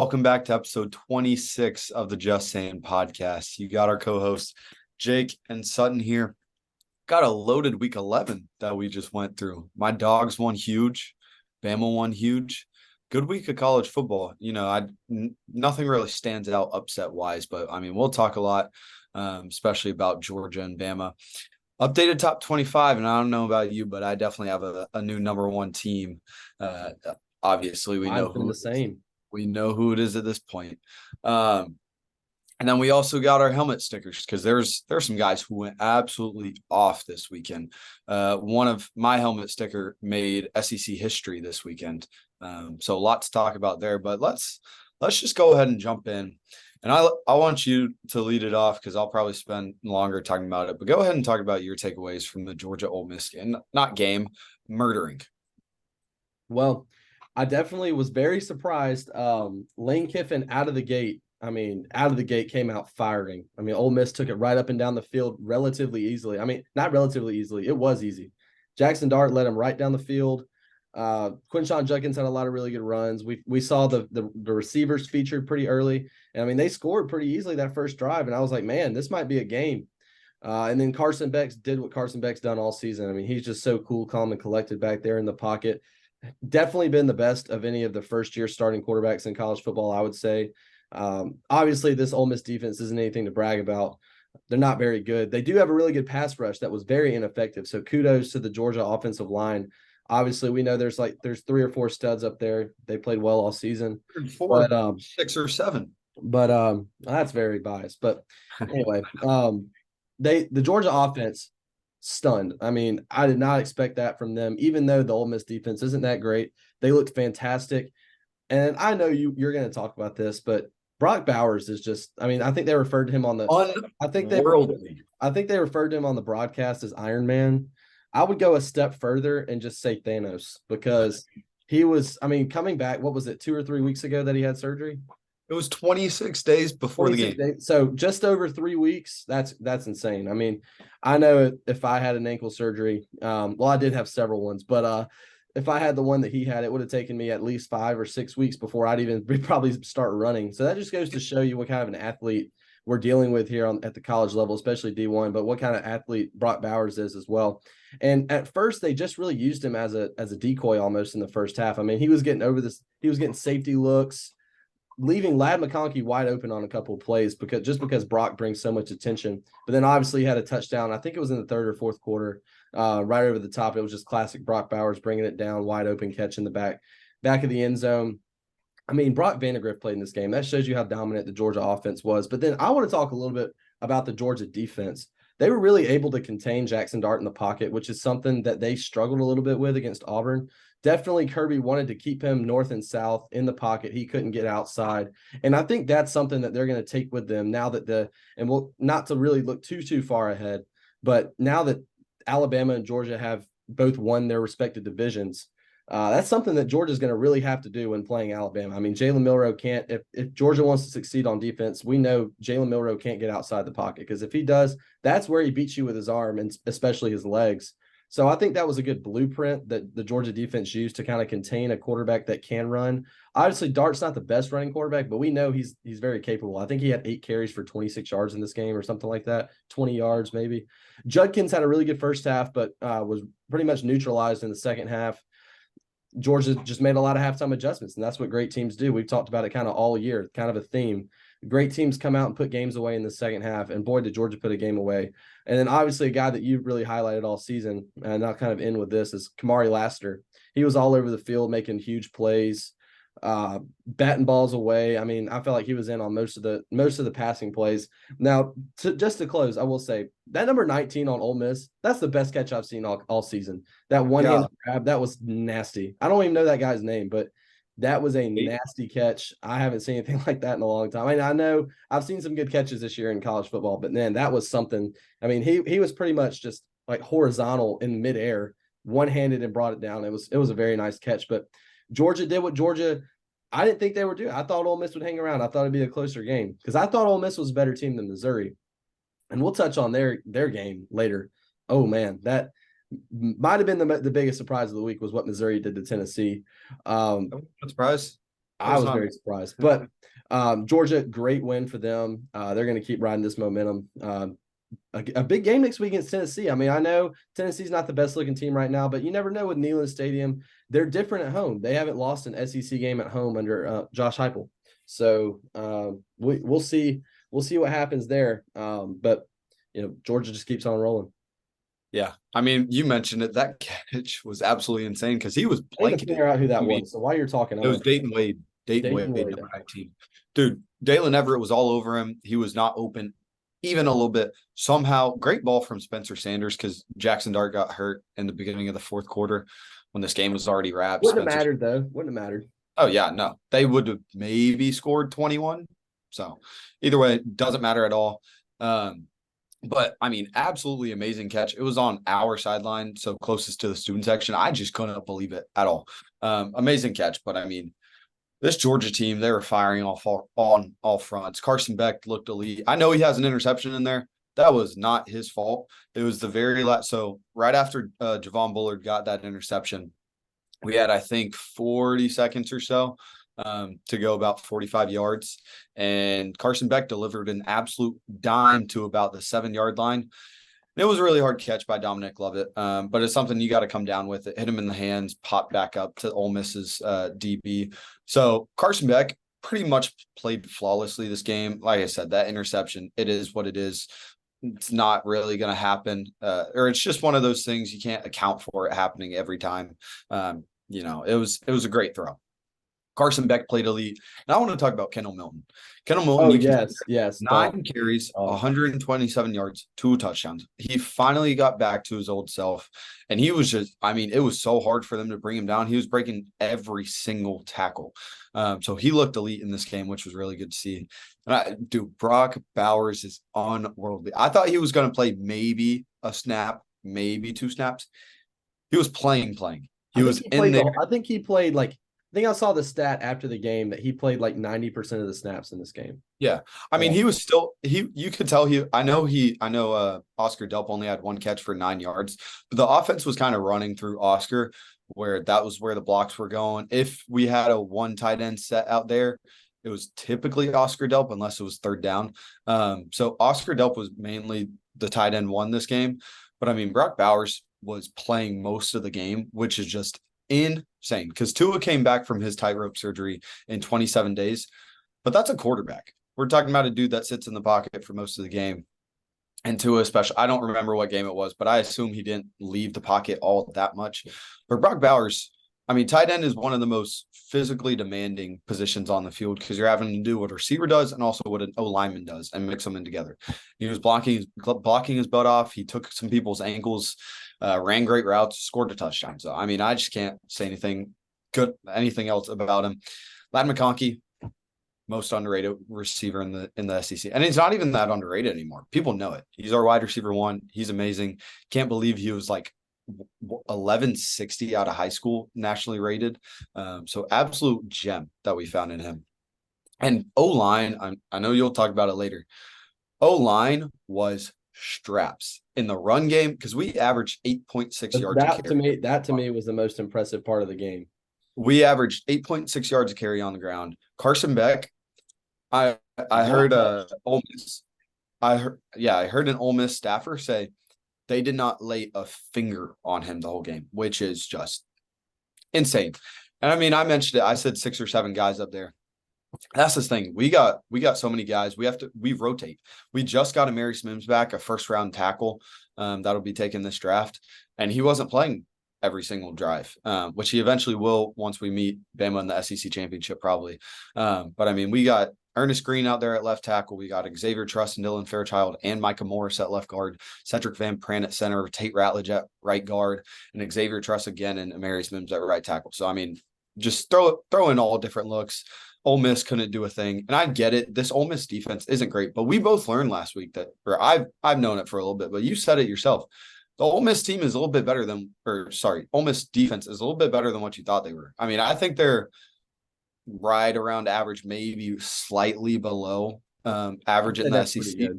Welcome back to episode 26 of the Just Sayin Podcast. You got our co-hosts Jake and Sutton here. Got a loaded week 11 that we just went through. My Dogs won huge. Bama won huge. Good week of college football. Nothing really stands out upset-wise, but, we'll talk a lot, especially about Georgia and Bama. Updated top 25, and I don't know about you, but I definitely have a new number one team. Obviously, we know who the same. We know who it is at this point. And then we also got our helmet stickers because there's some guys who went absolutely off this weekend. One of my helmet sticker made SEC history this weekend. So a lot to talk about there, but let's just go ahead and jump in. And I want you to lead it off because I'll probably spend longer talking about it. But go ahead and talk about your takeaways from the Georgia Ole Miss game, not game, murdering. Well, I definitely was very surprised. Lane Kiffin out of the gate came out firing. Ole Miss took it right up and down the field relatively easily. Not relatively easily. It was easy. Jackson Dart led him right down the field. Quinshon Judkins had a lot of really good runs. We saw the receivers featured pretty early. And they scored pretty easily that first drive. And I was like, man, this might be a game. And then Carson Beck did what Carson Beck's done all season. He's just so cool, calm, and collected back there in the pocket. Definitely been the best of any of the first-year starting quarterbacks in college football, I would say. Obviously, this Ole Miss defense isn't anything to brag about. They're not very good. They do have a really good pass rush that was very ineffective. So kudos to the Georgia offensive line. Obviously, we know there's 3 or 4 studs up there. They played well all season. 6 or 7. But that's very biased. But anyway, the Georgia offense stunned. I did not expect that from them, even though the Ole Miss defense isn't that great. They looked fantastic. And I know you're going to talk about this, but Brock Bowers is just, I think they referred to him on the I think they referred to him on the broadcast as Iron Man. I would go a step further and just say Thanos, because he was, coming back, what was it, 2 or 3 weeks ago that he had surgery? It was 26 days before the game. Days. So just over 3 weeks. That's insane. I know if I had an ankle surgery, I did have several ones, but if I had the one that he had, it would have taken me at least 5 or 6 weeks before I'd even probably start running. So that just goes to show you what kind of an athlete we're dealing with here at the college level, especially D1, but what kind of athlete Brock Bowers is as well. And at first, they just really used him as a decoy almost in the first half. He was getting safety looks, leaving Ladd McConkey wide open on a couple of plays because Brock brings so much attention. But then obviously he had a touchdown. I think it was in the third or fourth quarter, right over the top. It was just classic Brock Bowers bringing it down, wide open catch in the back of the end zone. Brock Vandagriff played in this game. That shows you how dominant the Georgia offense was. But then I want to talk a little bit about the Georgia defense. They were really able to contain Jackson Dart in the pocket, which is something that they struggled a little bit with against Auburn. Definitely Kirby wanted to keep him north and south in the pocket. He couldn't get outside. And I think that's something that they're going to take with them now that not to really look too far ahead, but now that Alabama and Georgia have both won their respective divisions, that's something that Georgia's going to really have to do when playing Alabama. Jalen Milroe can't, if Georgia wants to succeed on defense, we know Jalen Milroe can't get outside the pocket, because if he does, that's where he beats you with his arm and especially his legs. So I think that was a good blueprint that the Georgia defense used to kind of contain a quarterback that can run. Obviously, Dart's not the best running quarterback, but we know he's very capable. I think he had 8 carries for 26 yards in this game or something like that, 20 yards maybe. Judkins had a really good first half, but was pretty much neutralized in the second half. Georgia just made a lot of halftime adjustments, and that's what great teams do. We've talked about it kind of all year, kind of a theme. Great teams come out and put games away in the second half, and boy, did Georgia put a game away. And then obviously a guy that you've really highlighted all season, and I'll kind of end with this, is Kamari Lassiter. He was all over the field making huge plays, batting balls away. I felt like he was in on most of the passing plays. Now, just to close, I will say that number 19 on Ole Miss, that's the best catch I've seen all season. That one-handed grab, that was nasty. I don't even know that guy's name, but that was a nasty catch. I haven't seen anything like that in a long time. I know I've seen some good catches this year in college football, but man, that was something. He was pretty much just like horizontal in midair, one-handed, and brought it down. It was a very nice catch. But Georgia did what Georgia, I didn't think they would do. I thought Ole Miss would hang around. I thought it'd be a closer game because I thought Ole Miss was a better team than Missouri. And we'll touch on their game later. Oh man, that might have been the biggest surprise of the week was what Missouri did to Tennessee. Surprise. I was very surprised. But Georgia, great win for them. They're going to keep riding this momentum. A big game next week against Tennessee. I mean, I know Tennessee's not the best looking team right now, but you never know with Neyland Stadium. They're different at home. They haven't lost an SEC game at home under Josh Heupel. So we'll see. We'll see what happens there. But Georgia just keeps on rolling. Yeah, I mean, you mentioned it. That catch was absolutely insane because he was blanketed. I didn't figure out who that was. So while you're talking, it was Dayton Wade. Dayton Wade, number 19. Dude, Dalen Everett was all over him. He was not open even a little bit. Somehow, great ball from Spencer Sanders because Jackson Dart got hurt in the beginning of the fourth quarter when this game was already wrapped. Wouldn't have mattered, though. Wouldn't have mattered. Oh, yeah, no. They would have maybe scored 21. So, either way, doesn't matter at all. But, I mean, absolutely amazing catch. It was on our sideline, so closest to the student section. I just couldn't believe it at all. Amazing catch. But, I mean, this Georgia team, they were firing on all fronts. Carson Beck looked elite. I know he has an interception in there. That was not his fault. It was the very last. So, right after Javon Bullard got that interception, we had, I think, 40 seconds or so to go, about 45 yards. And Carson Beck delivered an absolute dime to about the 7-yard line. It was a really hard catch by Dominic Lovett, but it's something you got to come down with. It hit him in the hands, popped back up to Ole Miss's DB. So Carson Beck pretty much played flawlessly this game. Like I said, that interception, it is what it is. It's not really going to happen, or it's just one of those things you can't account for it happening every time. It was a great throw. Carson Beck played elite. And I want to talk about Kendall Milton. Kendall Milton, yes. 9 carries, 127 yards, 2 touchdowns. He finally got back to his old self. And he was just, I mean, it was so hard for them to bring him down. He was breaking every single tackle. So he looked elite in this game, which was really good to see. And Brock Bowers is unworldly. I thought he was going to play maybe a snap, maybe 2 snaps. He was playing. He was in there. I think he played I think I saw the stat after the game that he played 90% of the snaps in this game. Yeah. I mean, he was still you could tell I know Oscar Delp only had 1 catch for 9 yards, but the offense was kind of running through Oscar where that was where the blocks were going. If we had a 1 tight end set out there, it was typically Oscar Delp unless it was 3rd down. So Oscar Delp was mainly the tight end 1 this game, but I mean, Brock Bowers was playing most of the game, which is just insane because Tua came back from his tightrope surgery in 27 days, but that's a quarterback. We're talking about a dude that sits in the pocket for most of the game. And Tua especially, I don't remember what game it was, but I assume he didn't leave the pocket all that much. But Brock Bowers, I mean, tight end is one of the most physically demanding positions on the field because you're having to do what a receiver does and also what an O-lineman does and mix them in together. He was blocking his butt off. He took some people's ankles, ran great routes, scored a touchdown. So, I mean, I just can't say anything else about him. Ladd McConkey, most underrated receiver in the SEC. And he's not even that underrated anymore. People know it. He's our wide receiver 1. He's amazing. Can't believe he was 1160 out of high school, nationally rated. So absolute gem that we found in him. And O-line, I know you'll talk about it later. O-line was straps in the run game because we averaged 8.6 yards a carry. That to me was the most impressive part of the game. We averaged 8.6 yards a carry on the ground. Carson Beck, I heard Ole Miss. I heard an Ole Miss staffer say they did not lay a finger on him the whole game, which is just insane. And I mean, I mentioned it. I said 6 or 7 guys up there. That's the thing. We got so many guys. We rotate. We just got Amari Mims back, a 1st-round tackle that'll be taking this draft, and he wasn't playing every single drive, which he eventually will once we meet Bama in the SEC championship probably. But I mean, we got Ernest Green out there at left tackle. We got Xavier Truss and Dylan Fairchild and Micah Morris at left guard, Cedric Van Pran at center, Tate Ratledge at right guard, and Xavier Truss again and Amari Mims at right tackle. So I mean, just throw in all different looks. Ole Miss couldn't do a thing. And I get it. This Ole Miss defense isn't great, but we both learned last week or I've known it for a little bit, but you said it yourself. The Ole Miss team is a little bit better Ole Miss defense is a little bit better than what you thought they were. I mean, I think they're right around average, maybe slightly below average in the SEC.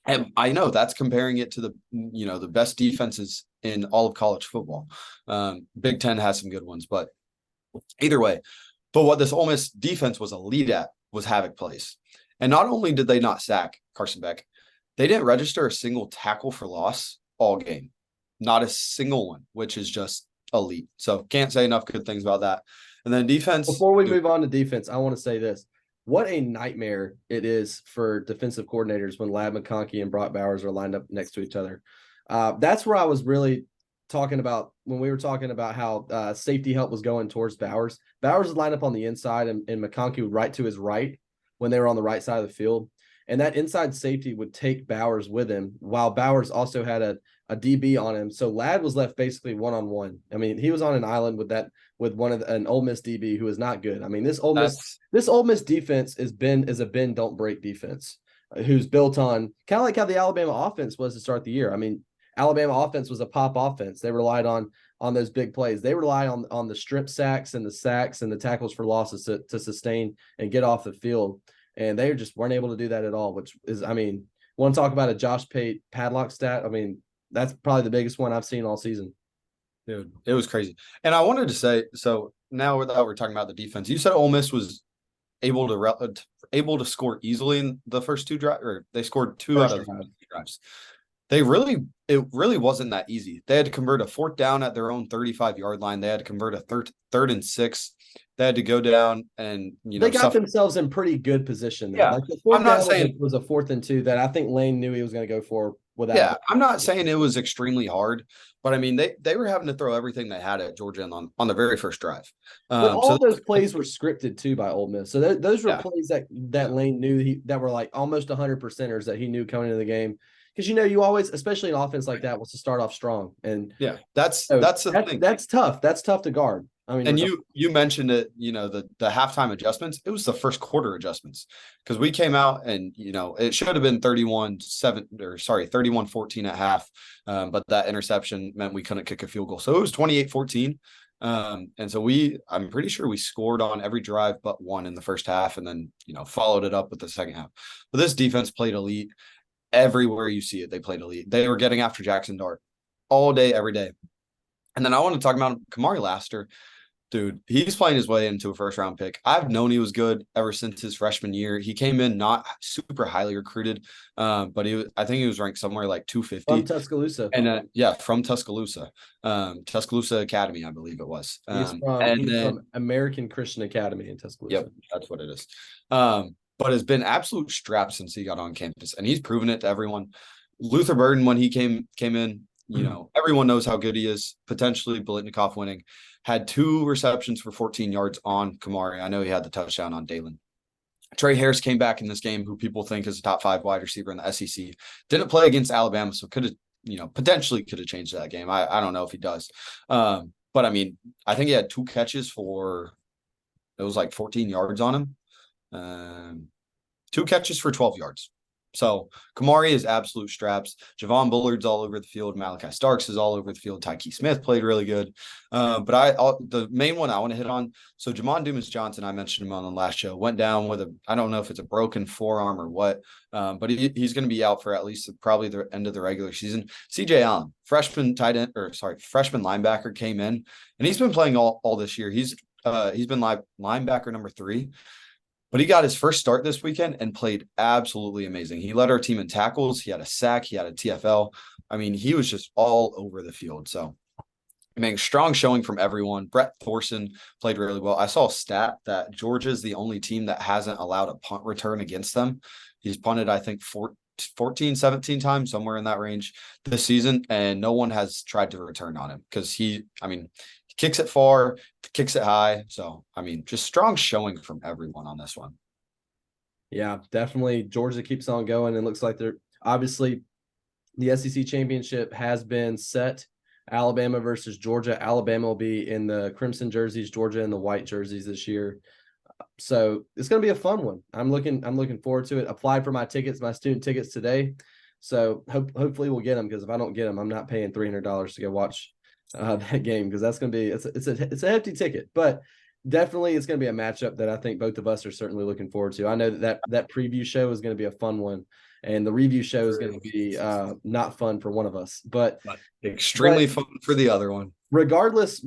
And I know that's comparing it to the best defenses in all of college football. Big Ten has some good ones, but either way, But what this Ole Miss defense was elite at was havoc plays. And not only did they not sack Carson Beck, they didn't register a single tackle for loss all game. Not a single one, which is just elite. So can't say enough good things about that. And then defense. Before we move on to defense, I want to say this. What a nightmare it is for defensive coordinators when Ladd McConkey and Brock Bowers are lined up next to each other. That's where I was really talking about when we were talking about how safety help was going towards Bowers. Bowers would line up on the inside and McConkey would right to his right when they were on the right side of the field. And that inside safety would take Bowers with him while Bowers also had a DB on him. So Ladd was left basically one-on-one. I mean, he was on an island with an Ole Miss DB who is not good. I mean, this Ole Miss defense is a bend don't break defense who's built on kind of like how the Alabama offense was to start the year. I mean, Alabama offense was a pop offense. They relied on those big plays. They relied on the strip sacks and the tackles for losses to sustain and get off the field. And they just weren't able to do that at all, which is, I mean, want to talk about a Josh Pate padlock stat? I mean, that's probably the biggest one I've seen all season. Dude, it was crazy. And I wanted to say, so now that we're talking about the defense, you said Ole Miss was able to score easily in the first two drives, or they scored two out of the drives. It really wasn't that easy. They had to convert a fourth down at their own 35-yard line. They had to convert a third and 6. They had to go down and, they got themselves in pretty good position there. Yeah. Like the fourth down was a 4th and 2 that I think Lane knew he was going to go for without. Yeah, I'm not saying it was extremely hard, but I mean, they were having to throw everything they had at Georgia on the very first drive. But all those plays were scripted too by Ole Miss. So those were plays that Lane knew that were like almost 100%ers that he knew coming into the game. Because you always, especially an offense like that, wants to start off strong, and that's the thing. That's tough. That's tough to guard. I mean, and you mentioned it. the halftime adjustments. It was the first quarter adjustments because we came out and it should have been 31-14 at half, but that interception meant we couldn't kick a field goal, so it was 28-14. And so I'm pretty sure we scored on every drive but one in the first half, and then followed it up with the second half. But this defense played elite. Everywhere you see it, they played elite. They were getting after Jackson Dart all day, every day. And then I want to talk about Kamari Laster. Dude, he's playing his way into a first-round pick. I've known he was good ever since his freshman year. He came in not super highly recruited, but I think he was ranked somewhere like 250. From Tuscaloosa. And from Tuscaloosa. Tuscaloosa Academy, I believe it was. He's from American Christian Academy in Tuscaloosa. Yep, that's what it is. But has been absolute strapped since he got on campus, and he's proven it to everyone. Luther Burden, when he came in, everyone knows how good he is. Potentially Biletnikoff winning. Had 2 receptions for 14 yards on Kamari. I know he had the touchdown on Dalen. Trey Harris came back in this game, who people think is a top 5 wide receiver in the SEC. Didn't play against Alabama, so potentially could have changed that game. I don't know if he does. But I mean, I think he had 2 catches for, it was like 14 yards on him. 2 catches for 12 yards. So Kamari is absolute straps. Javon Bullard's all over the field. Malachi Starks is all over the field. Tyke Smith played really good. But the main one I want to hit on. So Jamon Dumas-Johnson, I mentioned him on the last show, went down with I don't know if it's a broken forearm or what, but he's going to be out for at least probably the end of the regular season. CJ Allen, freshman linebacker, came in, and he's been playing all this year. He's been linebacker number 3. But he got his first start this weekend and played absolutely amazing. He led our team in tackles. He had a sack. He had a TFL. I mean, he was just all over the field. So, I mean, strong showing from everyone. Brett Thorson played really well. I saw a stat that Georgia is the only team that hasn't allowed a punt return against them. He's punted, I think, 14, 17 times, somewhere in that range this season, and no one has tried to return on him because he kicks it far, kicks it high. So, I mean, just strong showing from everyone on this one. Yeah, definitely. Georgia keeps on going. And looks like they're obviously the SEC championship has been set. Alabama versus Georgia. Alabama will be in the crimson jerseys, Georgia in the white jerseys this year. So it's going to be a fun one. I'm looking forward to it. Applied for my student tickets today. So hopefully we'll get them, because if I don't get them, I'm not paying $300 to go watch that game, because that's going to be it's a hefty ticket. But definitely it's going to be a matchup that I think both of us are certainly looking forward to. I know that preview show is going to be a fun one, and the review show is going to be not fun for one of us, but extremely fun for the other one. Regardless,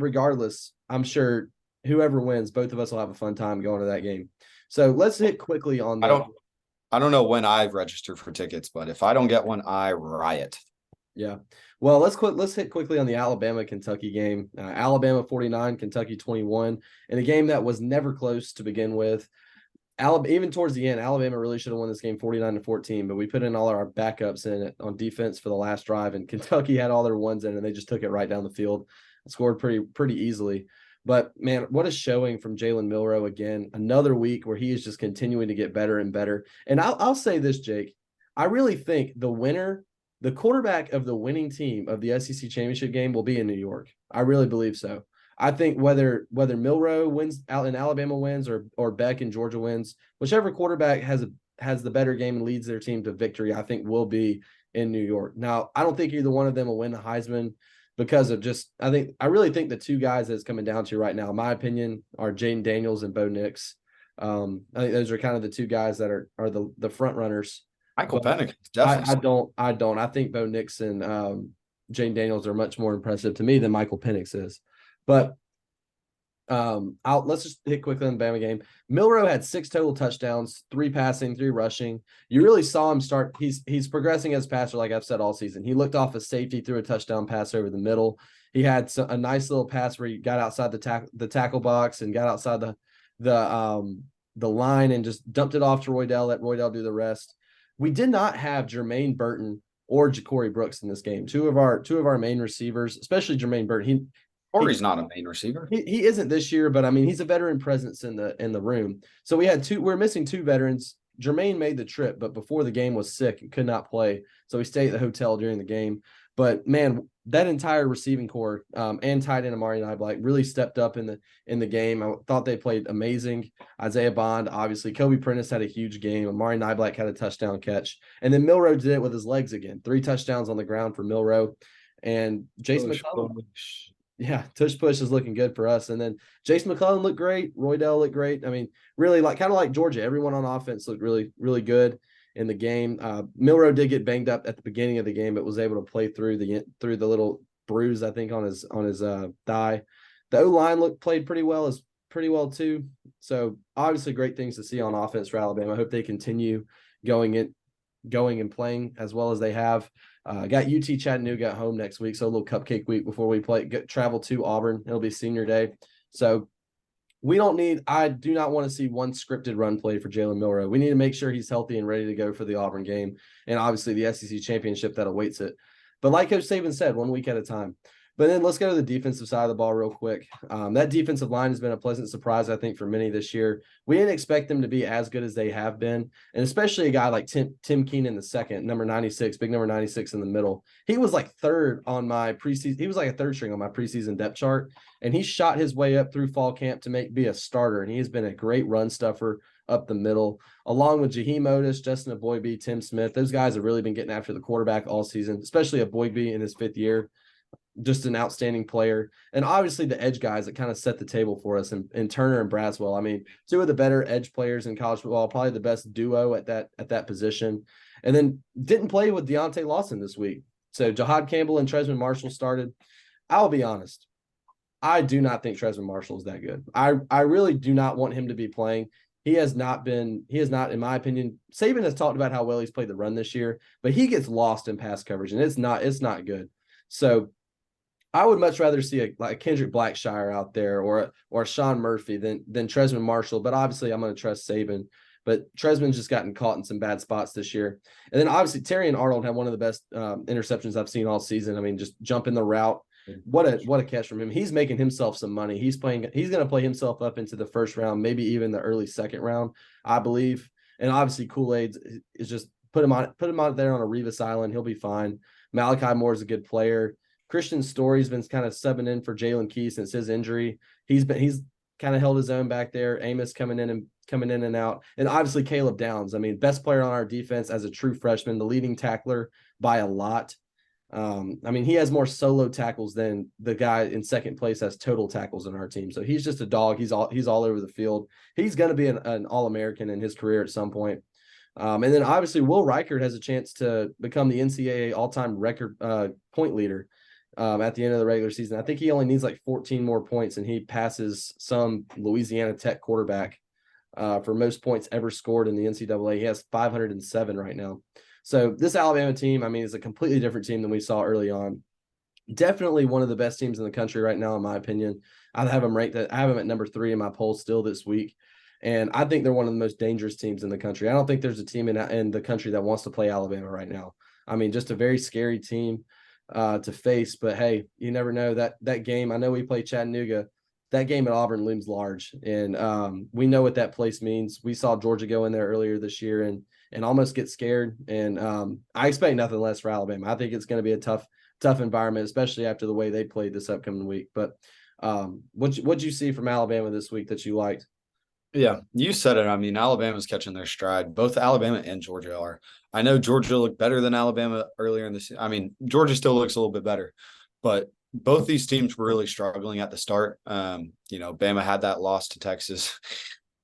I'm sure whoever wins, both of us will have a fun time going to that game. So let's hit quickly on I don't know when I've registered for tickets, but if I don't get one, I riot. Yeah. Well, let's hit quickly on the Alabama-Kentucky game. Alabama 49, Kentucky 21, in a game that was never close to begin with. Even towards the end, Alabama really should have won this game 49-14, but we put in all our backups in it on defense for the last drive, and Kentucky had all their ones in, and they just took it right down the field, scored pretty easily. But man, what a showing from Jalen Milroe again! Another week where he is just continuing to get better and better. And I'll say this, Jake, I really think the quarterback of the winning team of the SEC championship game will be in New York. I really believe so. I think whether Milroe wins out in Alabama wins or Beck in Georgia wins, whichever quarterback has the better game and leads their team to victory, I think will be in New York. Now, I don't think either one of them will win the Heisman because of I really think the two guys that's coming down to right now, in my opinion, are Jaden Daniels and Bo Nix. I think those are kind of the two guys that are the front runners. Michael Penn, definitely. I don't. I think Bo Nix and Jaden Daniels are much more impressive to me than Michael Penix is. But let's just hit quickly on the Bama game. Milroe had 6 total touchdowns, 3 passing, 3 rushing. You really saw him start. He's progressing as a passer, like I've said all season. He looked off a safety, threw a touchdown pass over the middle. He had a nice little pass where he got outside the tackle box and got outside the line and just dumped it off to Roydell. Let Roydell do the rest. We did not have Jermaine Burton or Ja'Cory Brooks in this game. Two of our main receivers, especially Jermaine Burton. He's not a main receiver. He isn't this year, but I mean he's a veteran presence in the room. So we're missing 2 veterans. Jermaine made the trip, but before the game was sick and could not play. So he stayed at the hotel during the game. But man, that entire receiving core and tight end Amari Niblack really stepped up in the game. I thought they played amazing. Isaiah Bond, obviously. Kobe Prentice had a huge game. Amari Niblack had a touchdown catch. And then Milroe did it with his legs again. 3 touchdowns on the ground for Milroe. And Jason McCollum. Yeah, tush push is looking good for us. And then Jason McClellan looked great. Roydell looked great. I mean, really kind of like Georgia. Everyone on offense looked really, really good in the game. Milroe did get banged up at the beginning of the game, but was able to play through the little bruise, I think, on his thigh. The O-line played pretty well too. So obviously great things to see on offense for Alabama. I hope they continue going and playing as well as they have. Got UT Chattanooga at home next week, so a little cupcake week before we travel to Auburn. It'll be senior day. So I do not want to see one scripted run play for Jalen Milroe. We need to make sure he's healthy and ready to go for the Auburn game and obviously the SEC championship that awaits it. But like Coach Saban said, 1 week at a time. But then let's go to the defensive side of the ball real quick. That defensive line has been a pleasant surprise, I think, for many this year. We didn't expect them to be as good as they have been, and especially a guy like Tim Keenan II, number 96, big number 96 in the middle. He was like third on my preseason. He was like a third string on my preseason depth chart, and he shot his way up through fall camp to be a starter, and he has been a great run stuffer up the middle, along with Jaheim Otis, Justin Aboigbe, Tim Smith. Those guys have really been getting after the quarterback all season, especially Aboigbe in his 5th year. Just an outstanding player. And obviously the edge guys that kind of set the table for us in Turner and Braswell. I mean, 2 of the better edge players in college football, probably the best duo at that position. And then didn't play with Deontay Lawson this week. So Jahad Campbell and Tresman Marshall started. I'll be honest. I do not think Tresman Marshall is that good. I really do not want him to be playing. He has not, in my opinion. Saban has talked about how well he's played the run this year, but he gets lost in pass coverage, and it's not good. So I would much rather see a Kendrick Blackshire out there or a Sean Murphy than Tresman Marshall. But obviously, I'm going to trust Saban. But Tresman's just gotten caught in some bad spots this year. And then obviously Terry and Arnold had one of the best interceptions I've seen all season. I mean, just jumping the route. What a catch from him. He's making himself some money. He's going to play himself up into the first round, maybe even the early second round, I believe. And obviously Kool-Aid is just put him out there on a Revis Island. He'll be fine. Malachi Moore is a good player. Christian Story's been kind of subbing in for Jalen Key since his injury. He's kind of held his own back there. Amos coming in and out. And obviously Caleb Downs. I mean, best player on our defense as a true freshman, the leading tackler by a lot. I mean, he has more solo tackles than the guy in second place has total tackles on our team. So he's just a dog. He's all over the field. He's going to be an All-American in his career at some point. And then obviously Will Reichert has a chance to become the NCAA all-time record point leader. at the end of the regular season. I think he only needs like 14 more points, and he passes some Louisiana Tech quarterback for most points ever scored in the NCAA. He has 507 right now. So this Alabama team, I mean, is a completely different team than we saw early on. Definitely one of the best teams in the country right now, in my opinion. I have them ranked. I have them at number 3 in my poll still this week, and I think they're one of the most dangerous teams in the country. I don't think there's a team in the country that wants to play Alabama right now. I mean, just a very scary team to face. But hey, you never know that game. I know we play Chattanooga. That game at Auburn looms large, and we know what that place means. We saw Georgia go in there earlier this year and almost get scared. And I expect nothing less for Alabama. I think it's going to be a tough environment, especially after the way they played this upcoming week. But what'd you see from Alabama this week that you liked? Yeah, you said it. I mean, Alabama's catching their stride. Both Alabama and Georgia are. I know Georgia looked better than Alabama earlier in this. I mean, Georgia still looks a little bit better, but both these teams were really struggling at the start. Bama had that loss to Texas.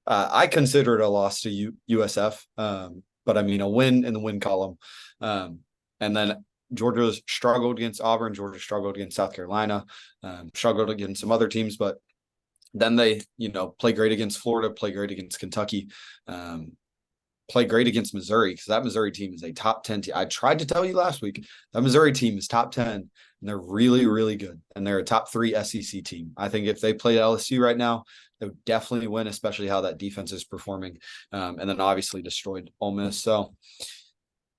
I consider it a loss to USF, but I mean a win in the win column. And then Georgia struggled against Auburn. Georgia struggled against South Carolina. Struggled against some other teams, but then they, play great against Florida, play great against Kentucky, play great against Missouri, because that Missouri team is a top 10 team. I tried to tell you last week, that Missouri team is top 10, and they're really, really good. And they're a top 3 SEC team. I think if they played LSU right now, they would definitely win, especially how that defense is performing. And then obviously destroyed Ole Miss. So,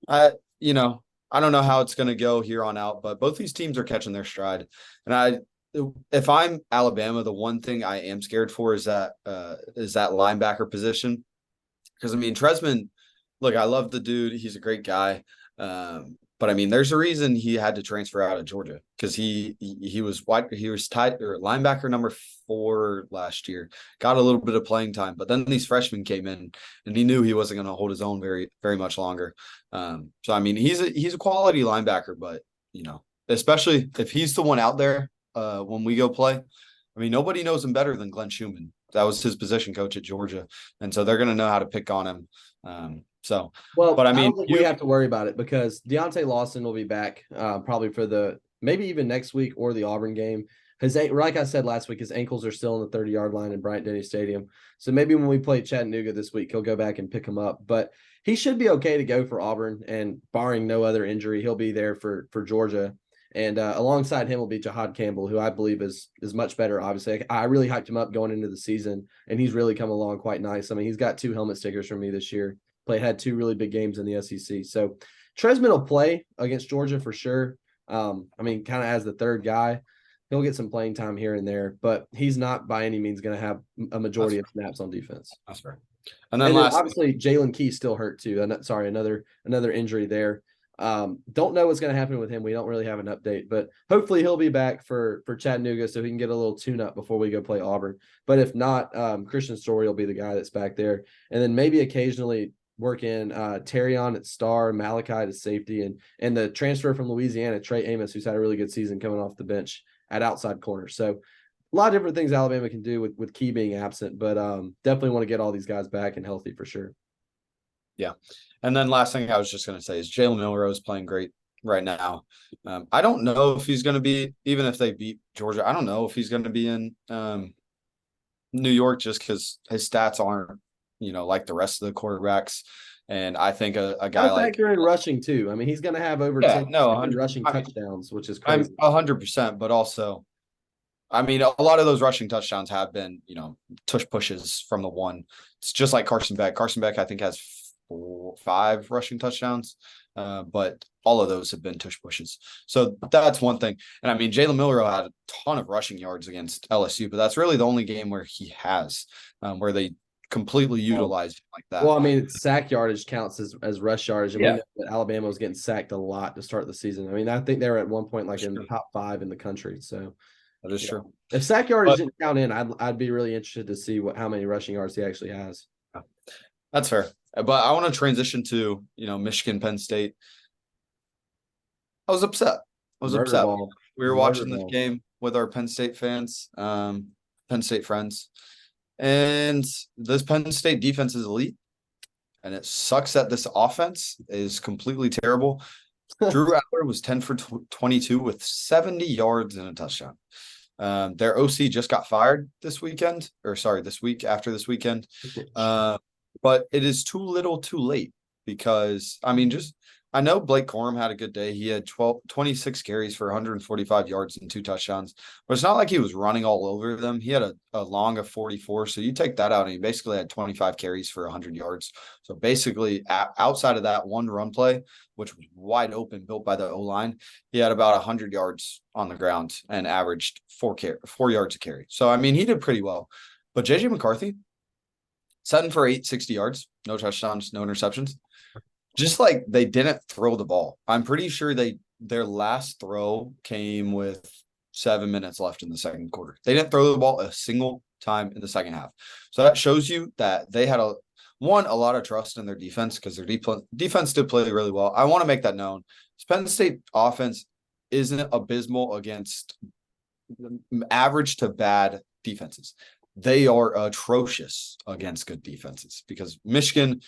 I don't know how it's going to go here on out, but both these teams are catching their stride. And if I'm Alabama, the one thing I am scared for is that linebacker position. Because I mean, Tresman, look, I love the dude. He's a great guy. But I mean, there's a reason he had to transfer out of Georgia, because he was tied or linebacker number 4 last year, got a little bit of playing time, but then these freshmen came in and he knew he wasn't going to hold his own very, very much longer. So I mean, he's a quality linebacker, but especially if he's the one out there when we go play. I mean, nobody knows him better than Glenn Schumann. That was his position coach at Georgia, and so they're going to know how to pick on him. But I mean, don't think we have to worry about it, because Deontay Lawson will be back probably for maybe even next week or the Auburn game. Like I said last week, his ankles are still on the 30-yard line in Bryant-Denny Stadium. So maybe when we play Chattanooga this week, he'll go back and pick him up. But he should be okay to go for Auburn, and barring no other injury, he'll be there for Georgia. And alongside him will be Jahad Campbell, who I believe is much better. Obviously, I really hyped him up going into the season, and he's really come along quite nice. I mean, he's got 2 helmet stickers from me this year. Had 2 really big games in the SEC. So Tresman will play against Georgia for sure. I mean, kind of as the third guy, he'll get some playing time here and there, but he's not by any means going to have a majority of snaps on defense. That's fair. And then obviously Jalen Key still hurt too. Sorry, another injury there. Don't know what's going to happen with him. We don't really have an update, but hopefully he'll be back for Chattanooga so he can get a little tune up before we go play Auburn. But if not, Christian Story will be the guy that's back there. And then maybe occasionally work in Terrion at star, Malachi to safety, and the transfer from Louisiana, Trey Amos, who's had a really good season coming off the bench at outside corner. So a lot of different things Alabama can do with Key being absent, but definitely want to get all these guys back and healthy for sure. Yeah. And then last thing I was just going to say is Jalen Milroe is playing great right now. I don't know if he's going to be, even if they beat Georgia, I don't know if he's going to be in New York, just because his stats aren't, like the rest of the quarterbacks. And I think a guy like factor in rushing too. I mean, he's going to have over 10 rushing touchdowns, which is crazy. 100%, but also, I mean, a lot of those rushing touchdowns have been, tush pushes from the one. It's just like Carson Beck. Carson Beck, I think, has 5 rushing touchdowns, but all of those have been tush pushes. So that's one thing. And I mean, Jalen Milroe had a ton of rushing yards against LSU, but that's really the only game where he has, where they completely utilized him like that. Well, I mean, sack yardage counts as rush yardage, and we know that Alabama was getting sacked a lot to start the season. I mean, I think they were at one point in the top 5 in the country. So that is true. If sack yardage didn't count in, I'd be really interested to see how many rushing yards he actually has. That's fair. But I want to transition to, Michigan, Penn State. I was upset. We were watching this game with our Penn State fans, Penn State friends. And this Penn State defense is elite. And it sucks that this offense is completely terrible. Drew Aller was 10 for 22 with 70 yards and a touchdown. Their OC just got fired this weekend, or sorry, this week after this weekend. But it is too little too late because, I mean, I know Blake Corum had a good day. He had 26 carries for 145 yards and 2 touchdowns, but it's not like he was running all over them. He had a long of 44. So you take that out and he basically had 25 carries for 100 yards. So basically outside of that one run play, which was wide open, built by the O-line, he had about 100 yards on the ground and averaged 4 yards a carry. So, I mean, he did pretty well. But J.J. McCarthy, 7 for 8, 60 yards, no touchdowns, no interceptions. Just like they didn't throw the ball. I'm pretty sure their last throw came with 7 minutes left in the second quarter. They didn't throw the ball a single time in the second half. So that shows you that they had a lot of trust in their defense because their defense did play really well. I want to make that known. Penn State offense isn't abysmal against average to bad defenses. They are atrocious against good defenses because Michigan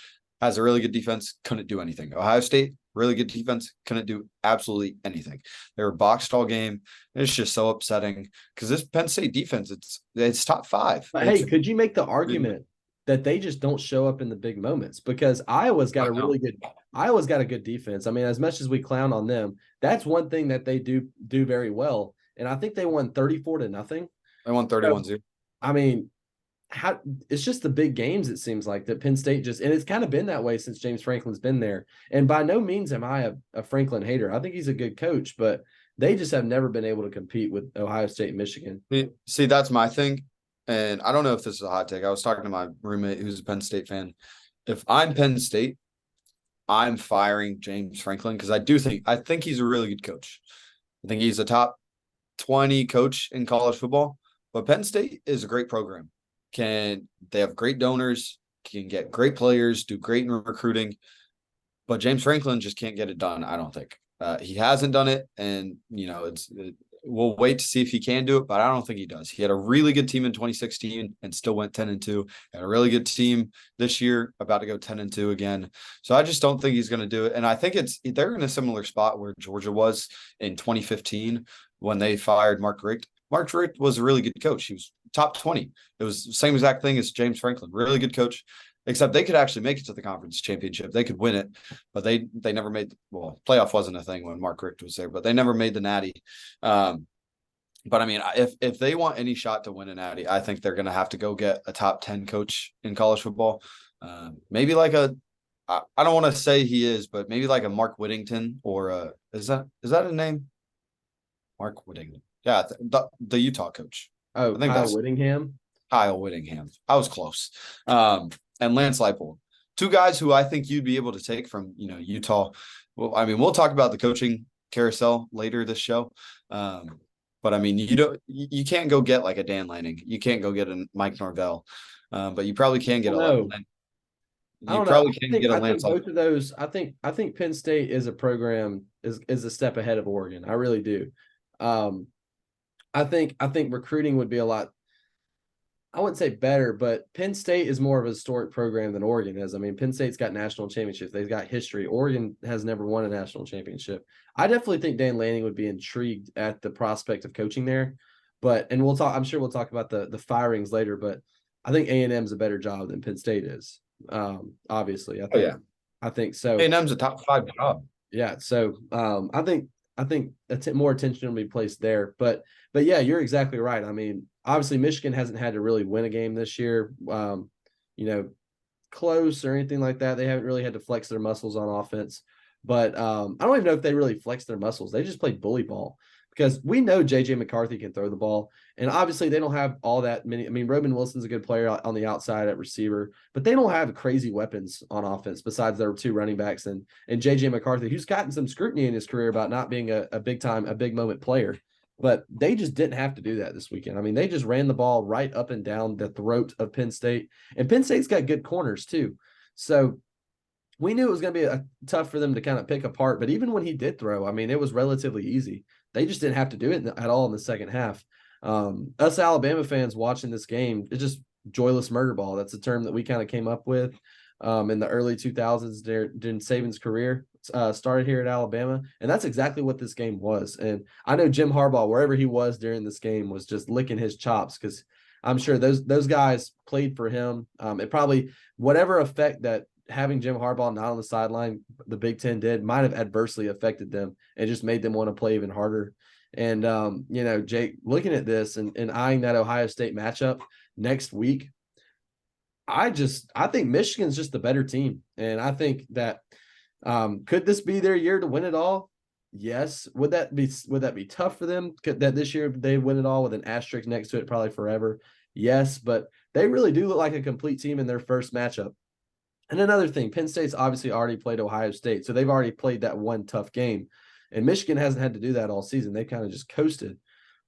has a really good defense, couldn't do anything. Ohio State, really good defense, couldn't do absolutely anything. They were boxed all game. It's just so upsetting because this Penn State defense, it's top 5. But hey, could you make the argument that they just don't show up in the big moments? Because Iowa's got a good defense. I mean, as much as we clown on them, that's one thing that they do very well. And I think they won 34-0. They won 31-0. I mean, it's just the big games, it seems like, that Penn State and it's kind of been that way since James Franklin's been there. And by no means am I a Franklin hater. I think he's a good coach, but they just have never been able to compete with Ohio State and Michigan. See, that's my thing. And I don't know if this is a hot take. I was talking to my roommate who's a Penn State fan. If I'm Penn State, I'm firing James Franklin because I think he's a really good coach. I think he's a top 20 coach in college football. But Penn State is a great program. They have great donors, can get great players, do great in recruiting, but James Franklin just can't get it done. I don't think he hasn't done it. And, we'll wait to see if he can do it, but I don't think he does. He had a really good team in 2016 and still went 10-2, and a really good team this year, about to go 10-2 again. So I just don't think he's going to do it. And I think they're in a similar spot where Georgia was in 2015 when they fired Mark Richt. Mark Richt was a really good coach. He was top 20. It was the same exact thing as James Franklin. Really good coach, except they could actually make it to the conference championship. They could win it, but they never made – well, playoff wasn't a thing when Mark Richt was there, but they never made the Natty. But, I mean, if they want any shot to win a Natty, I think they're going to have to go get a top 10 coach in college football. Maybe like I don't want to say he is, but maybe like a Mark Whittington or is that a name? Mark Whittington. Yeah, the Utah coach. Oh, I think Kyle Whittingham. Kyle Whittingham. I was close. And Lance Leipold. 2 guys who I think you'd be able to take from, Utah. Well, I mean, we'll talk about the coaching carousel later this show. But I mean, you can't go get like a Dan Lanning. You can't go get a Mike Norvell. But you probably can get both of those. I think Penn State is a program is a step ahead of Oregon. I really do. I think recruiting would be a lot, I wouldn't say better, but Penn State is more of a historic program than Oregon is. I mean, Penn State's got national championships. They've got history. Oregon has never won a national championship. I definitely think Dan Lanning would be intrigued at the prospect of coaching there. And I'm sure we'll talk about the firings later, but I think A&M's a better job than Penn State is. Obviously. I think so. A&M's a top 5 job. Yeah. So I think more attention will be placed there. But yeah, you're exactly right. I mean, obviously Michigan hasn't had to really win a game this year, close or anything like that. They haven't really had to flex their muscles on offense. But I don't even know if they really flexed their muscles. They just played bully ball because we know J.J. McCarthy can throw the ball. And obviously they don't have all that many. I mean, Roman Wilson's a good player on the outside at receiver, but they don't have crazy weapons on offense besides their 2 running backs and J.J. McCarthy, who's gotten some scrutiny in his career about not being a big moment player. But they just didn't have to do that this weekend. I mean, they just ran the ball right up and down the throat of Penn State. And Penn State's got good corners too. So we knew it was going to be tough for them to kind of pick apart. But even when he did throw, I mean, it was relatively easy. They just didn't have to do it at all in the second half. Us Alabama fans watching this game, it's just joyless murder ball. That's a term that we kind of came up with. in the early 2000s during Saban's career. Started here at Alabama, and that's exactly what this game was. And I know Jim Harbaugh, wherever he was during this game, was just licking his chops because I'm sure those guys played for him. It probably whatever effect that having Jim Harbaugh not on the sideline, the Big Ten did, might have adversely affected them and just made them want to play even harder. And Jake, looking at this and eyeing that Ohio State matchup next week, I think Michigan's just the better team, and I think that. Could this be their year to win it all? Yes. Would that be tough for them? Could that this year they win it all with an asterisk next to it probably forever? Yes, but they really do look like a complete team in their first matchup. And another thing, Penn State's obviously already played Ohio State, so they've already played that one tough game. And Michigan hasn't had to do that all season. They kind of just coasted.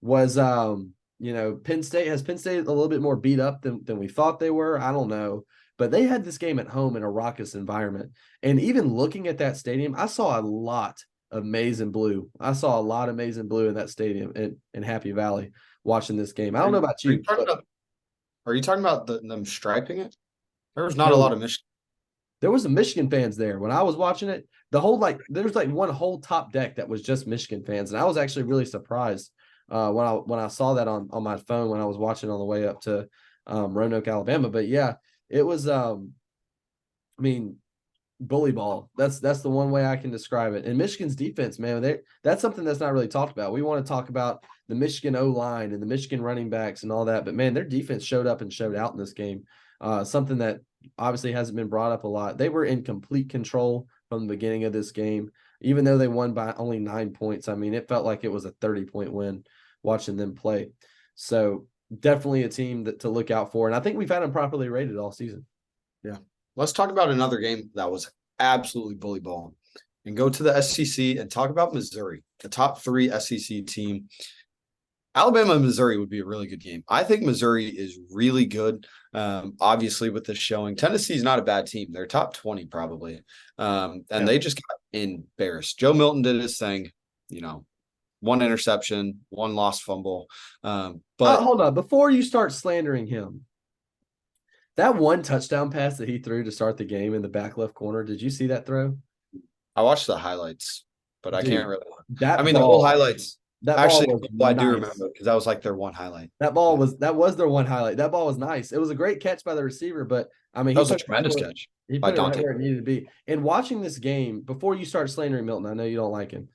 Was Penn State a little bit more beat up than we thought they were? I don't know. But they had this game at home in a raucous environment. And even looking at that stadium, I saw a lot of maize and blue. I saw a lot of maize and blue in that stadium in Happy Valley watching this game. I don't know about you. Are you talking about them striping it? There was not a lot of Michigan. There was some Michigan fans there. When I was watching it, there was one whole top deck that was just Michigan fans. And I was actually really surprised when I saw that on my phone when I was watching on the way up to Roanoke, Alabama. But yeah, it was bully ball. That's the one way I can describe it. And Michigan's defense, man, that's something that's not really talked about. We want to talk about the Michigan O-line and the Michigan running backs and all that, but man, their defense showed up and showed out in this game. Something that obviously hasn't been brought up a lot. They were in complete control from the beginning of this game, even though they won by only 9 points. I mean, it felt like it was a 30-point win watching them play. So definitely a team to look out for. And I think we've had them properly rated all season. Yeah. Let's talk about another game that was absolutely bully ball and go to the SEC and talk about Missouri, the top 3 SEC team. Alabama and Missouri would be a really good game. I think Missouri is really good. Obviously, with this showing, Tennessee is not a bad team. They're top 20 probably. They just got embarrassed. Joe Milton did his thing, one interception, one lost fumble. But hold on, before you start slandering him, that one touchdown pass that he threw to start the game in the back left corner, did you see that throw? I watched the highlights, but I can't really. The whole highlights. I do remember because that was like their one highlight. That was their one highlight. That ball was nice. It was a great catch by the receiver, but I mean, that was a tremendous catch. He put it right where it needed to be. And watching this game, before you start slandering Milton, I know you don't like him.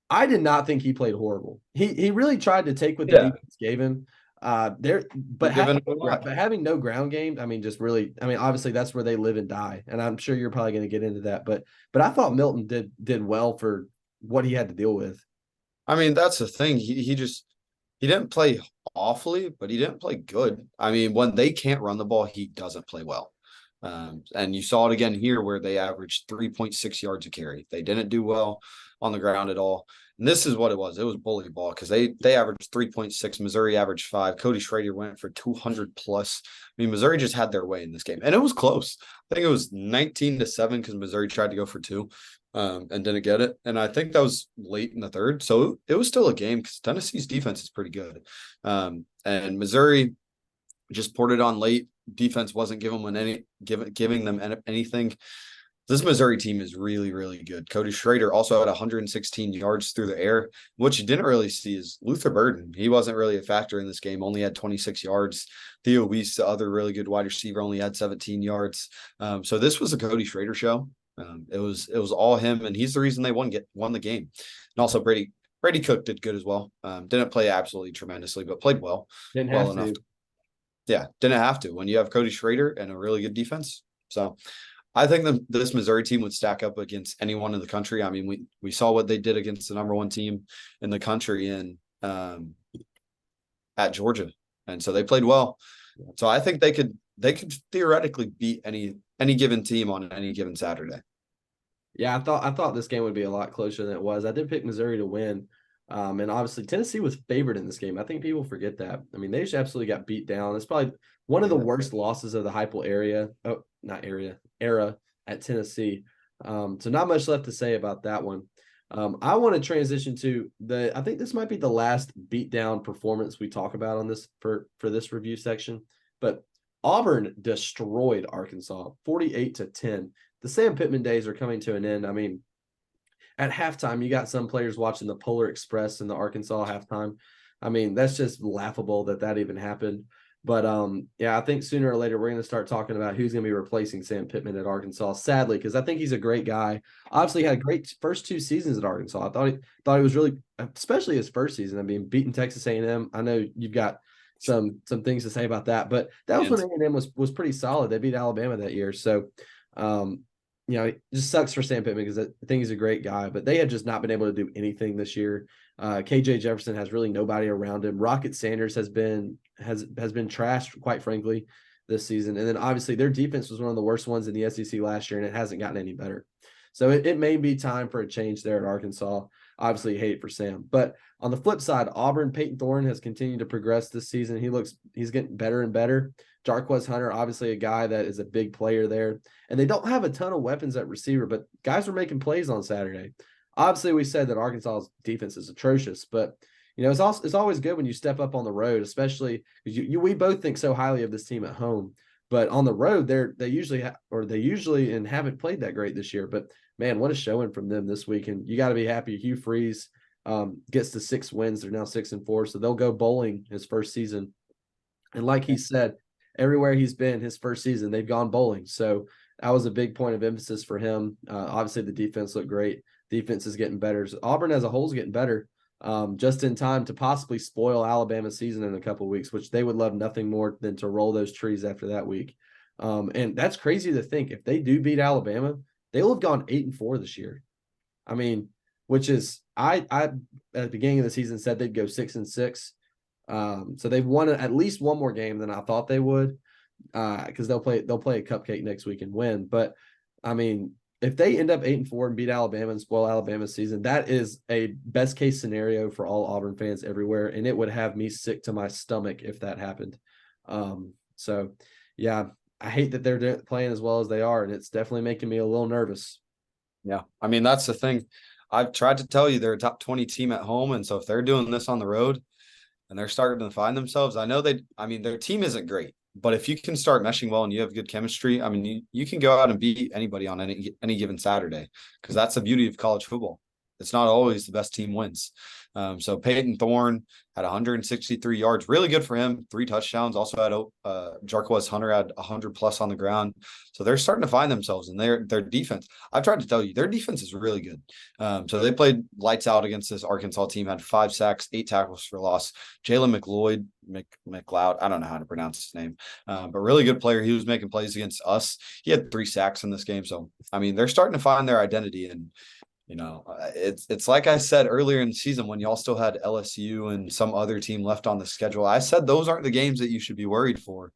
I did not think he played horrible. He really tried to take what the defense gave him. But having no ground game, obviously that's where they live and die. And I'm sure you're probably going to get into that. But I thought Milton did well for what he had to deal with. I mean, that's the thing. He didn't play awfully, but he didn't play good. I mean, when they can't run the ball, he doesn't play well. And you saw it again here where they averaged 3.6 yards a carry. They didn't do well on the ground at all. And this is what it was. It was bully ball because they averaged 3.6. Missouri averaged 5. Cody Schrader went for 200 plus. I mean, Missouri just had their way in this game. And it was close. I think it was 19-7 because Missouri tried to go for 2 and didn't get it. And I think that was late in the third. So it was still a game because Tennessee's defense is pretty good. And Missouri just poured it on late. Defense wasn't giving them anything. This Missouri team is really, really good. Cody Schrader also had 116 yards through the air. What you didn't really see is Luther Burden. He wasn't really a factor in this game, only had 26 yards. Theo Weiss, the other really good wide receiver, only had 17 yards. So this was a Cody Schrader show. It was all him, and he's the reason they won the game. And also Brady Cook did good as well. Didn't play absolutely tremendously, but played well. Didn't have to. Yeah, didn't have to when you have Cody Schrader and a really good defense. So I think this Missouri team would stack up against anyone in the country. I mean, we saw what they did against the number 1 team in the country at Georgia, and so they played well. So I think they could theoretically beat any given team on any given Saturday. Yeah, I thought this game would be a lot closer than it was. I did pick Missouri to win. And obviously Tennessee was favored in this game. I think people forget that. I mean, they just absolutely got beat down. It's probably one of the worst losses of the Heupel era at Tennessee. So not much left to say about that one. I want to transition to I think this might be the last beat down performance we talk about on this for this review section. But Auburn destroyed Arkansas 48-10. The Sam Pittman days are coming to an end. I mean, at halftime, you got some players watching the Polar Express in the Arkansas halftime. I mean, that's just laughable that even happened. But yeah, I think sooner or later we're going to start talking about who's going to be replacing Sam Pittman at Arkansas. Sadly, because I think he's a great guy. Obviously, had great first 2 seasons at Arkansas. I thought he was really, especially his first season. I mean, beating Texas A&M. I know you've got some things to say about that, but that was when A&M was pretty solid. They beat Alabama that year, so it just sucks for Sam Pittman because I think he's a great guy, but they have just not been able to do anything this year. KJ Jefferson has really nobody around him. Rocket Sanders has been trashed, quite frankly, this season. And then obviously their defense was one of the worst ones in the SEC last year, and it hasn't gotten any better. So it may be time for a change there at Arkansas. Obviously, hate it for Sam. But on the flip side, Auburn, Peyton Thorne has continued to progress this season. He's getting better and better. Jarquez Hunter, obviously a guy that is a big player there. And they don't have a ton of weapons at receiver, but guys were making plays on Saturday. Obviously, we said that Arkansas's defense is atrocious, but it's always good when you step up on the road, especially because we both think so highly of this team at home. But on the road, they usually and haven't played that great this year. But man, what a showing from them this week! And you got to be happy. Hugh Freeze gets to 6 wins. They're now 6-4, so they'll go bowling his first season. And like he said, everywhere he's been his first season, they've gone bowling. So that was a big point of emphasis for him. Obviously, the defense looked great. Defense is getting better. So Auburn as a whole is getting better. Just in time to possibly spoil Alabama's season in a couple of weeks, which they would love nothing more than to roll those trees after that week. And that's crazy to think. If they do beat Alabama, they'll have gone 8-4 this year. I mean, which is I at the beginning of the season said they'd go 6-6. So they've won at least one more game than I thought they would, because they'll play a cupcake next week and win. But I mean, if they end up 8-4 and beat Alabama and spoil Alabama's season, that is a best case scenario for all Auburn fans everywhere, and it would have me sick to my stomach if that happened. So yeah, I hate that they're playing as well as they are, and it's definitely making me a little nervous. Yeah, I mean, that's the thing. I've tried to tell you they're a top 20 team at home, and so if they're doing this on the road and they're starting to find themselves, I know their team isn't great. But if you can start meshing well and you have good chemistry, I mean, you can go out and beat anybody on any given Saturday, because that's the beauty of college football. It's not always the best team wins. So Peyton Thorne had 163 yards, really good for him, 3 touchdowns. Also had Jarquez Hunter had 100+ on the ground. So they're starting to find themselves, and their defense. I've tried to tell you, their defense is really good. So they played lights out against this Arkansas team, had 5 sacks, 8 tackles for loss. Jalen McLeod, I don't know how to pronounce his name, but really good player. He was making plays against us. He had 3 sacks in this game. So, I mean, they're starting to find their identity, and it's like I said earlier in the season when y'all still had LSU and some other team left on the schedule. I said those aren't the games that you should be worried for.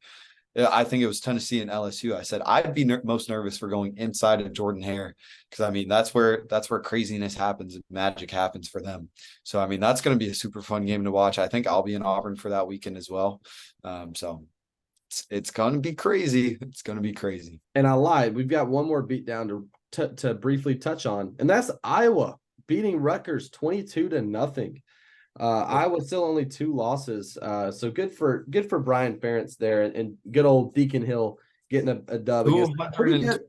I think it was Tennessee and LSU. I said I'd be most nervous for going inside of Jordan-Hare, because I mean that's where craziness happens and magic happens for them. So I mean that's going to be a super fun game to watch. I think I'll be in Auburn for that weekend as well. So it's going to be crazy. It's going to be crazy. And I lied. We've got one more beat down to briefly touch on, and that's Iowa beating Rutgers 22-0. Iowa still only 2 losses, so good for Brian Ferentz there, and good old Deacon Hill getting a dub against a pretty good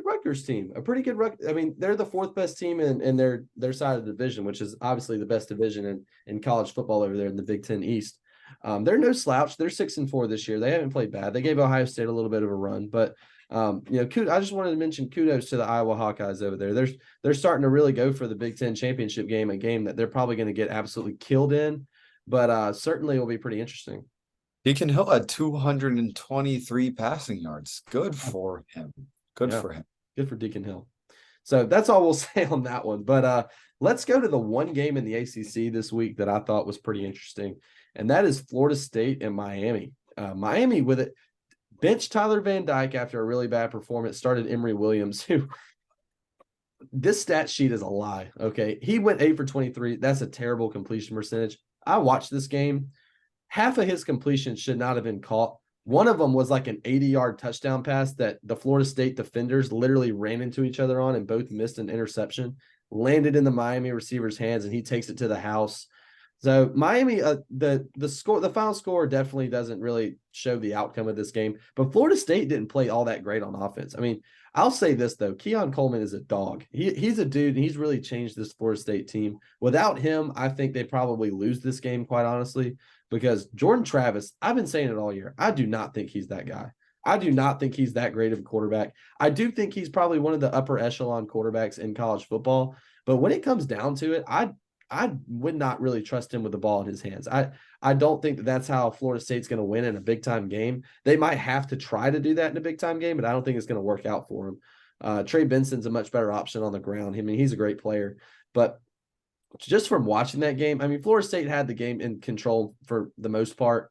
Rutgers team. I mean, they're the 4th best team in their side of the division, which is obviously the best division in college football over there in the Big Ten East. They're no slouch. They're 6-4 this year. They haven't played bad. They gave Ohio State a little bit of a run, but I just wanted to mention kudos to the Iowa Hawkeyes over there. They're starting to really go for the Big Ten championship game, a game that they're probably going to get absolutely killed in, but certainly will be pretty interesting. Deacon Hill had 223 passing yards. Good for him. Good for him. Good for Deacon Hill. So that's all we'll say on that one. But let's go to the one game in the ACC this week that I thought was pretty interesting, and that is Florida State and Miami. Miami with it. Bench Tyler Van Dyke after a really bad performance, started Emory Williams, who this stat sheet is a lie. Okay. He went 8 for 23. That's a terrible completion percentage. I watched this game. Half of his completions should not have been caught. One of them was like an 80-yard touchdown pass that the Florida State defenders literally ran into each other on, and both missed an interception, landed in the Miami receiver's hands, and he takes it to the house. So Miami, the final score definitely doesn't really show the outcome of this game. But Florida State didn't play all that great on offense. I mean, I'll say this though, Keon Coleman is a dog. He's a dude, and he's really changed this Florida State team. Without him, I think they probably lose this game, quite honestly, because Jordan Travis, I've been saying it all year. I do not think he's that guy. I do not think he's that great of a quarterback. I do think he's probably one of the upper echelon quarterbacks in college football. But when it comes down to it, I would not really trust him with the ball in his hands. I don't think that's how Florida State's going to win in a big time game. They might have to try to do that in a big time game, but I don't think it's going to work out for him. Trey Benson's a much better option on the ground. I mean, he's a great player, but just from watching that game, I mean, Florida State had the game in control for the most part,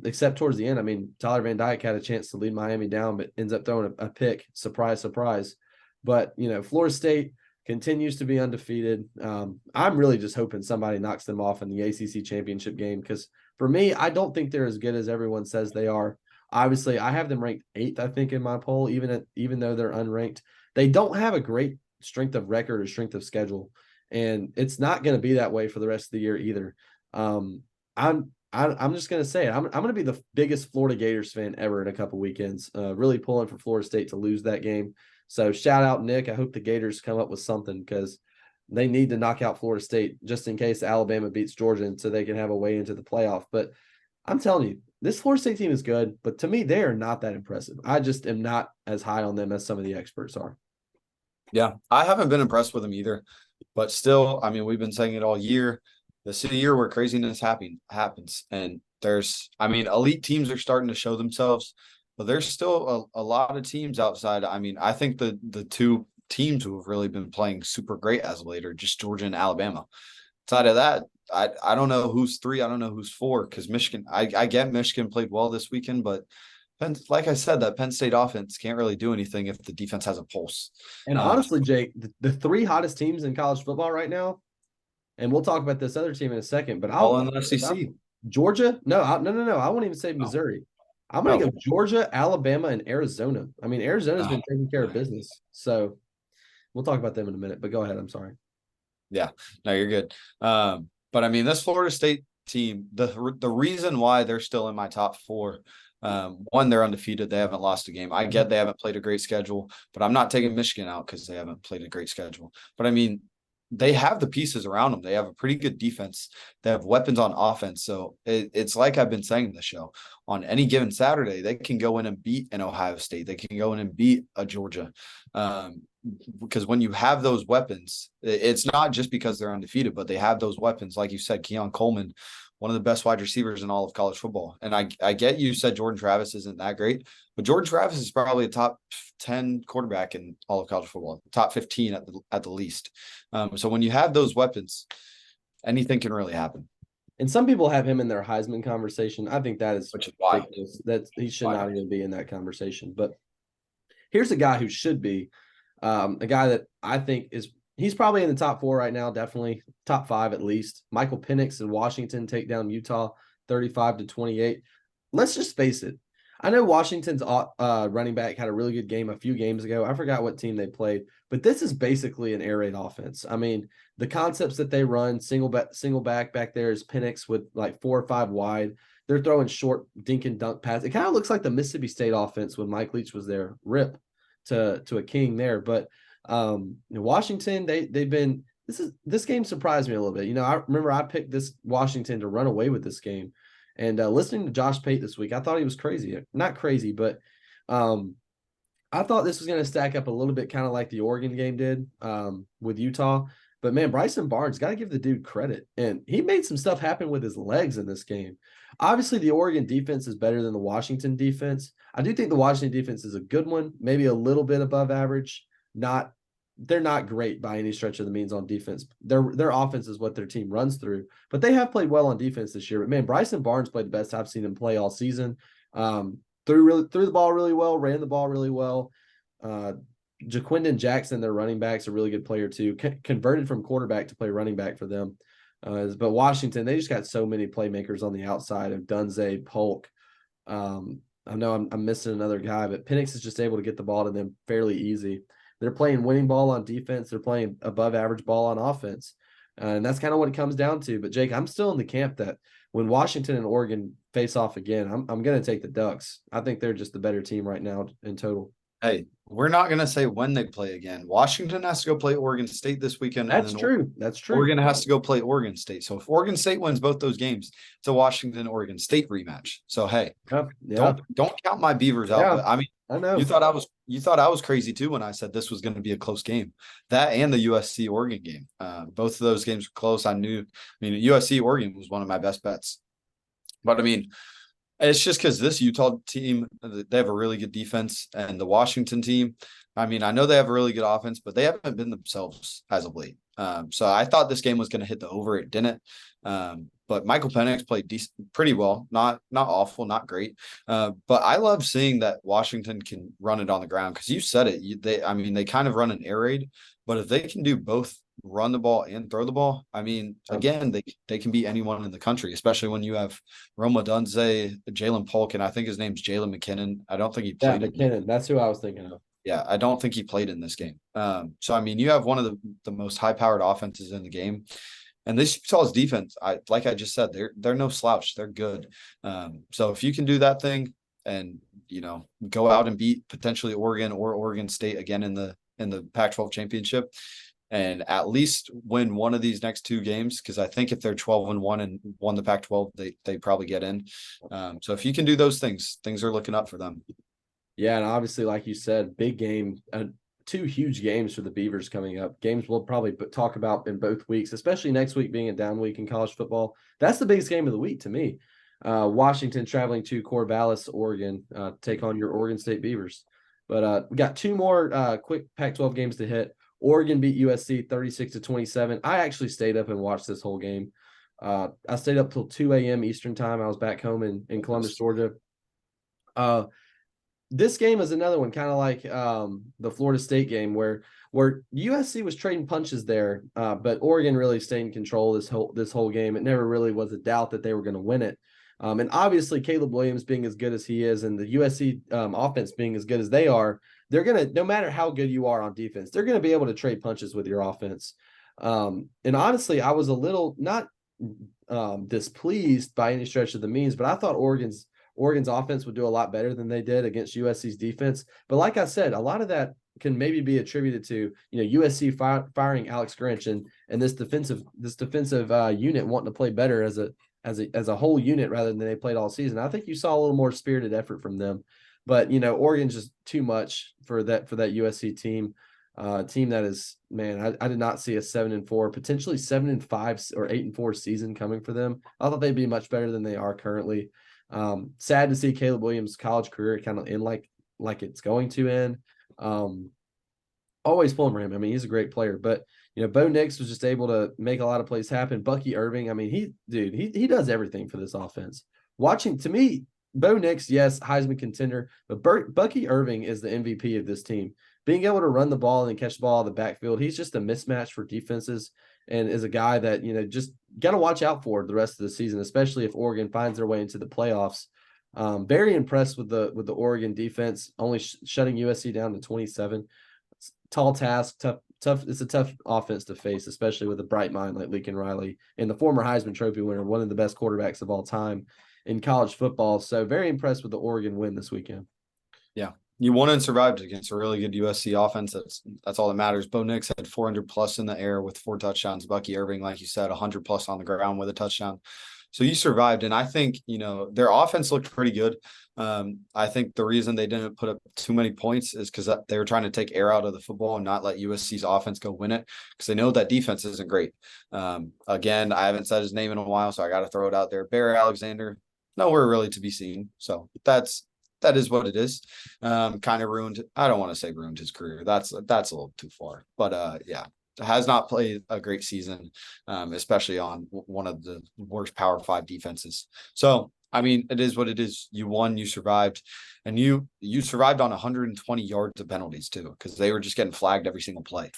except towards the end. I mean, Tyler Van Dyke had a chance to lead Miami down, but ends up throwing a pick. Surprise, surprise. But, Florida State continues to be undefeated. I'm really just hoping somebody knocks them off in the ACC championship game because for me, I don't think they're as good as everyone says they are. Obviously, I have them ranked 8th, I think, in my poll, even though they're unranked. They don't have a great strength of record or strength of schedule, and it's not going to be that way for the rest of the year either. I'm just going to say it. I'm going to be the biggest Florida Gators fan ever in a couple weekends. Really pulling for Florida State to lose that game. So shout out, Nick. I hope the Gators come up with something because they need to knock out Florida State just in case Alabama beats Georgia and so they can have a way into the playoff. But I'm telling you, this Florida State team is good, but to me, they are not that impressive. I just am not as high on them as some of the experts are. Yeah, I haven't been impressed with them either, but still, I mean, we've been saying it all year. This is a year where craziness happens, and elite teams are starting to show themselves, but there's still a lot of teams outside. I mean, I think the two teams who have really been playing super great as of late are just Georgia and Alabama. Outside of that, I don't know who's 3, I don't know who's 4, because Michigan, I get Michigan played well this weekend, but like I said, that Penn State offense can't really do anything if the defense has a pulse. And honestly, Jake, the 3 hottest teams in college football right now, and we'll talk about this other team in a second, but All in the SEC. Georgia? No. I won't even say Missouri. I'm going to go Georgia, Alabama, and Arizona. I mean, Arizona's been taking care of business. So we'll talk about them in a minute, but go ahead. I'm sorry. Yeah, no, you're good. But I mean, this Florida State team, the reason why they're still in my top 4, one, they're undefeated. They haven't lost a game. I get they haven't played a great schedule, but I'm not taking Michigan out because they haven't played a great schedule. But I mean, they have the pieces around them. They have a pretty good defense. They have weapons on offense. So it's like I've been saying in the show. On any given Saturday, they can go in and beat an Ohio State. They can go in and beat a Georgia. Because when you have those weapons, it's not just because they're undefeated, but they have those weapons. Like you said, Keon Coleman, one of the best wide receivers in all of college football. And I get you said Jordan Travis isn't that great, but Jordan Travis is probably a top 10 quarterback in all of college football, top 15 at the least. So when you have those weapons, anything can really happen. And some people have him in their Heisman conversation. I think that is which is why that he should not even be in that conversation. But here's a guy who should be a guy that I think he's probably in the top 4 right now, definitely top 5 at least. Michael Penix in Washington take down Utah 35-28. Let's just face it. I know Washington's running back had a really good game a few games ago. I forgot what team they played, but this is basically an air raid offense. I mean, the concepts that they run, single back there is Penix with like 4 or 5 wide. They're throwing short dink and dunk pass. It kind of looks like the Mississippi State offense when Mike Leach was there. Rip to a king there, but Washington, they've been this game surprised me a little bit. I remember I picked this Washington to run away with this game, and listening to Josh Pate this week, I thought he was crazy. Not crazy, but I thought this was going to stack up a little bit, kind of like the Oregon game did with Utah. But man, Bryson Barnes, got to give the dude credit, and he made some stuff happen with his legs in this game. Obviously, the Oregon defense is better than the Washington defense. I do think the Washington defense is a good one, maybe a little bit above average. They're not great by any stretch of the means on defense. Their offense is what their team runs through, but they have played well on defense this year. But man, Bryson Barnes played the best I've seen him play all season. Threw the ball really well, ran the ball really well. Jaquindon Jackson, their running back's a really good player too. Converted from quarterback to play running back for them. But Washington, they just got so many playmakers on the outside of Dunze, Polk. I know I'm missing another guy, but Penix is just able to get the ball to them fairly easy. They're playing winning ball on defense. They're playing above average ball on offense. And that's kind of what it comes down to. But Jake, I'm still in the camp that when Washington and Oregon face off again, I'm going to take the Ducks. I think they're just the better team right now in total. Hey, we're not going to say when they play again. Washington has to go play Oregon State this weekend, and That's then true. That's true. Oregon has to go play Oregon State. So if Oregon State wins both those games, it's a Washington-Oregon State rematch. So hey, Yeah. don't count my Beavers out. Yeah. But I mean, I know. you thought I was crazy too when I said this was going to be a close game. That and the USC Oregon game. Both of those games were close. I mean, USC Oregon was one of my best bets. But I mean, it's just because this Utah team, they have a really good defense, and the Washington team, I mean, I know they have a really good offense, but they haven't been themselves as of late. So I thought this game was going to hit the over. It didn't. But Michael Penix played pretty well, not awful, not great. But I love seeing that Washington can run it on the ground because you said it. They kind of run an air raid, but if they can do both, run the ball and throw the ball, I mean, again, they can beat anyone in the country, especially when you have Roma Dunze, Jalen Polk, and I think his name's Jalen McKinnon. I don't think he played. Yeah, McKinnon. That's who I was thinking of. Yeah, I don't think he played in this game. So I mean, you have one of the most high-powered offenses in the game, and this Utah's defense, like I just said, they're no slouch. They're good. So if you can do that thing and go out and beat potentially Oregon or Oregon State again in the Pac-12 championship, and at least win one of these next two games, because I think if they're 12-1 and won the Pac-12, they probably get in. So if you can do those things are looking up for them. Yeah, and obviously, like you said, big game, two huge games for the Beavers coming up. Games we'll probably talk about in both weeks, especially next week being a down week in college football. That's the biggest game of the week to me. Washington traveling to Corvallis, Oregon, take on your Oregon State Beavers. But we got two more quick Pac-12 games to hit. Oregon beat USC 36-27. I actually stayed up and watched this whole game. I stayed up till 2 a.m. Eastern time. I was back home in Columbus, Georgia. This game is another one, kind of like the Florida State game where USC was trading punches there, but Oregon really stayed in control this whole game. It never really was a doubt that they were going to win it. And obviously, Caleb Williams being as good as he is, and the USC offense being as good as they are, they're going to, no matter how good you are on defense, they're going to be able to trade punches with your offense. And honestly, I was a little not displeased by any stretch of the means, but I thought Oregon's offense would do a lot better than they did against USC's defense. But like I said, a lot of that can maybe be attributed to USC firing Alex Grinch and this defensive unit wanting to play better as a whole unit rather than they played all season. I think you saw a little more spirited effort from them. But Oregon's just too much for that USC team. Team that is, man, I did not see a 7-4, potentially 7-5 or 8-4 season coming for them. I thought they'd be much better than they are currently. Sad to see Caleb Williams' college career kind of end like it's going to end. Always pulling for him. I mean, he's a great player, but Bo Nix was just able to make a lot of plays happen. Bucky Irving, I mean, he does everything for this offense. Watching, to me, Bo Nix, yes, Heisman contender, but Bucky Irving is the MVP of this team. Being able to run the ball and catch the ball out of the backfield, he's just a mismatch for defenses and is a guy that, just got to watch out for the rest of the season, especially if Oregon finds their way into the playoffs. Very impressed with the Oregon defense, only shutting USC down to 27. It's a tall task, tough. It's a tough offense to face, especially with a bright mind like Lincoln Riley and the former Heisman Trophy winner, one of the best quarterbacks of all time in college football. So very impressed with the Oregon win this weekend. Yeah. You won and survived against a really good USC offense. That's all that matters. Bo Nix had 400 plus in the air with 4 touchdowns. Bucky Irving, like you said, 100 plus on the ground with a touchdown. So you survived. And I think, their offense looked pretty good. I think the reason they didn't put up too many points is because they were trying to take air out of the football and not let USC's offense go win it, because they know that defense isn't great. Again, I haven't said his name in a while, so I got to throw it out there. Bear Alexander, nowhere really to be seen. So that is what it is. Kind of ruined. I don't want to say ruined his career. That's a little too far. But yeah, has not played a great season, especially on one of the worst Power 5 defenses. So I mean, it is what it is. You won, you survived, and you survived on 120 yards of penalties too, because they were just getting flagged every single play.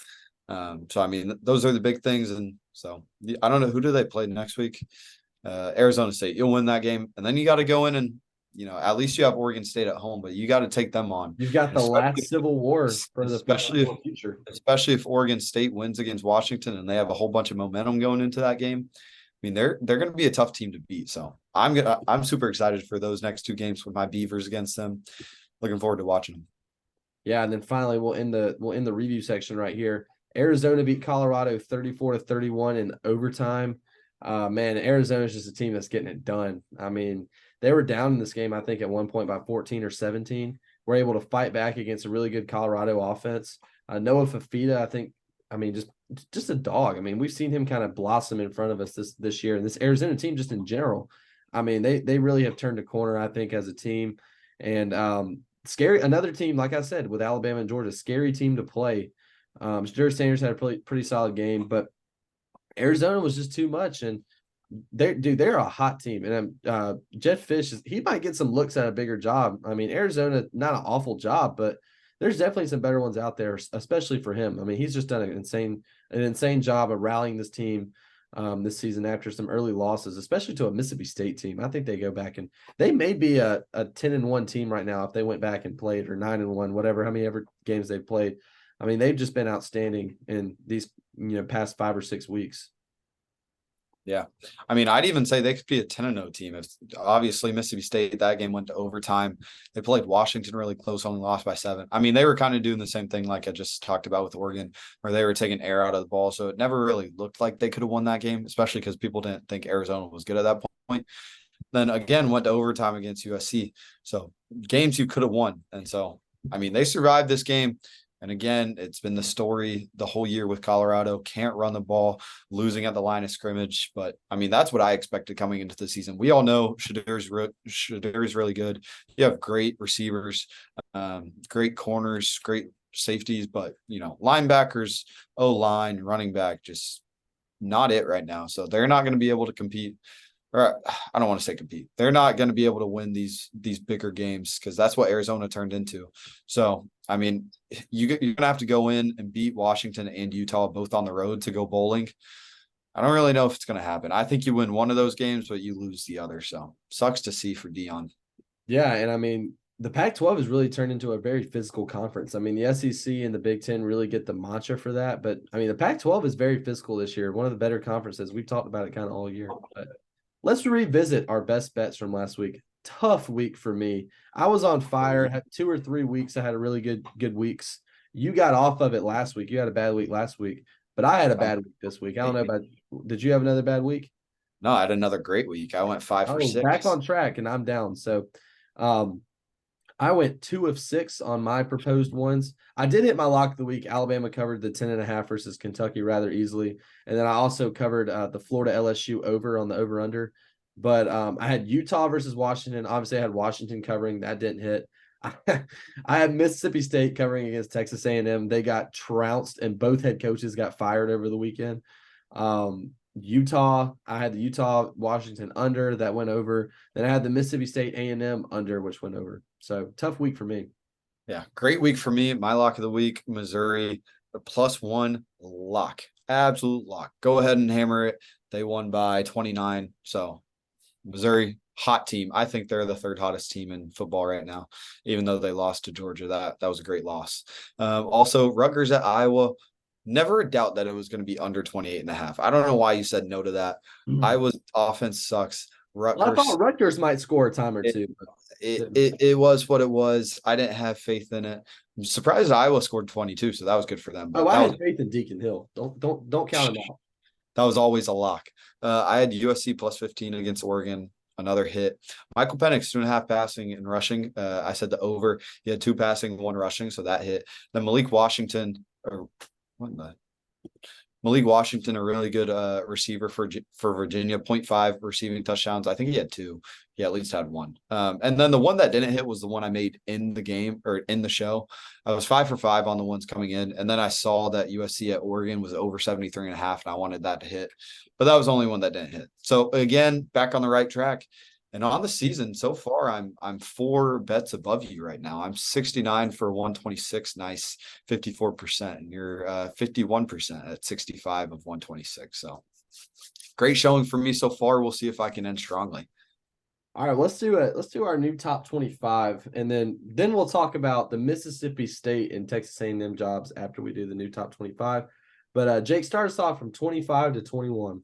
So I mean, those are the big things. And so I don't know, who do they play next week? Arizona State. You'll win that game, and then you got to go in and at least you have Oregon State at home, but you got to take them on. You've got And the last Civil War for the especially future. especially if Oregon State wins against Washington and they have a whole bunch of momentum going into that game. I mean, they're going to be a tough team to beat. So I'm super excited for those next two games with my Beavers against them. Looking forward to watching them. Yeah, and then finally we'll end the review section right here. Arizona beat Colorado 34-31 in overtime. Man, Arizona is just a team that's getting it done. I mean, they were down in this game, I think, at one point by 14 or 17. Were able to fight back against a really good Colorado offense. Noah Fafita, I think, just a dog. I mean, we've seen him kind of blossom in front of us this year, and this Arizona team just in general. I mean, they really have turned a corner, I think, as a team. And scary, another team, like I said, with Alabama and Georgia, scary team to play. Just Sanders had a pretty solid game, but Arizona was just too much. And they're a hot team. And Jeff Fish, he might get some looks at a bigger job. I mean, Arizona, not an awful job, but there's definitely some better ones out there, especially for him. I mean, he's just done an insane job of rallying this team this season after some early losses, especially to a Mississippi State team. I think they go back and they may be a 10-1 team right now if they went back and played, or 9-1, whatever, how many ever games they've played. I mean, they've just been outstanding in these past 5 or 6 weeks. Yeah. I mean, I'd even say they could be a 10-0 team. If obviously Mississippi State, that game went to overtime. They played Washington really close, only lost by 7. I mean, they were kind of doing the same thing like I just talked about with Oregon, where they were taking air out of the ball. So it never really looked like they could have won that game, especially because people didn't think Arizona was good at that point. Then again, went to overtime against USC. So games you could have won. And so, I mean, they survived this game. And again, it's been the story the whole year with Colorado. Can't run the ball, losing at the line of scrimmage. But, I mean, that's what I expected coming into the season. We all know Shadir's really good. You have great receivers, great corners, great safeties. But, linebackers, O-line, running back, just not it right now. So they're not going to be able to compete. Or I don't want to say compete. They're not going to be able to win these bigger games because that's what Arizona turned into. So, I mean, you're going to have to go in and beat Washington and Utah both on the road to go bowling. I don't really know if it's going to happen. I think you win one of those games, but you lose the other. So, sucks to see for Dion. Yeah, and I mean, the Pac-12 has really turned into a very physical conference. I mean, the SEC and the Big Ten really get the mantra for that. But, I mean, the Pac-12 is very physical this year. One of the better conferences. We've talked about it kind of all year. But let's revisit our best bets from last week. Tough week for me. I was on fire. Had 2 or 3 weeks. I had a really good weeks. You got off of it last week. You had a bad week last week, but I had a bad week this week. I don't know about. Did you have another bad week? No, I had another great week. I went 5 for 6. Back on track, and I'm down. So, I went 2 of 6 on my proposed ones. I did hit my lock of the week. Alabama covered the 10.5 versus Kentucky rather easily. And then I also covered the Florida LSU over on the over-under. But I had Utah versus Washington. Obviously, I had Washington covering. That didn't hit. I had Mississippi State covering against Texas A&M. They got trounced, and both head coaches got fired over the weekend. Utah, I had the Utah-Washington under. That went over. Then I had the Mississippi State A&M under, which went over. So, tough week for me. Yeah, great week for me. My lock of the week, Missouri, the +1 lock. Absolute lock. Go ahead and hammer it. They won by 29. So, Missouri, hot team. I think they're the 3rd hottest team in football right now, even though they lost to Georgia. That was a great loss. Also, Rutgers at Iowa. Never a doubt that it was going to be under 28.5. I don't know why you said no to that. Iowa's offense sucks. Well, I thought Rutgers might score a time or two. It was what it was. I didn't have faith in it. I'm surprised Iowa scored 22, so that was good for them. But I had faith in Deacon Hill. Don't count him out. That was always a lock. I had USC +15 against Oregon. Another hit. Michael Penix, 2.5 passing and rushing. I said the over. He had 2 passing, 1 rushing, so that hit. Then Malik Washington, a really good receiver for Virginia, 0.5 receiving touchdowns. I think he had 2. He at least had 1. And then the one that didn't hit was the one I made in the game or in the show. I was 5 for 5 on the ones coming in. And then I saw that USC at Oregon was over 73.5, and I wanted that to hit. But that was the only one that didn't hit. So again, back on the right track. And on the season so far, I'm 4 bets above you right now. I'm 69 for 126, nice 54%, and you're 51% at 65 of 126. So great showing for me so far. We'll see if I can end strongly. All right, let's do our new top 25, and then we'll talk about the Mississippi State and Texas A&M jobs after we do the new top 25. But Jake, start us off from 25 to 21.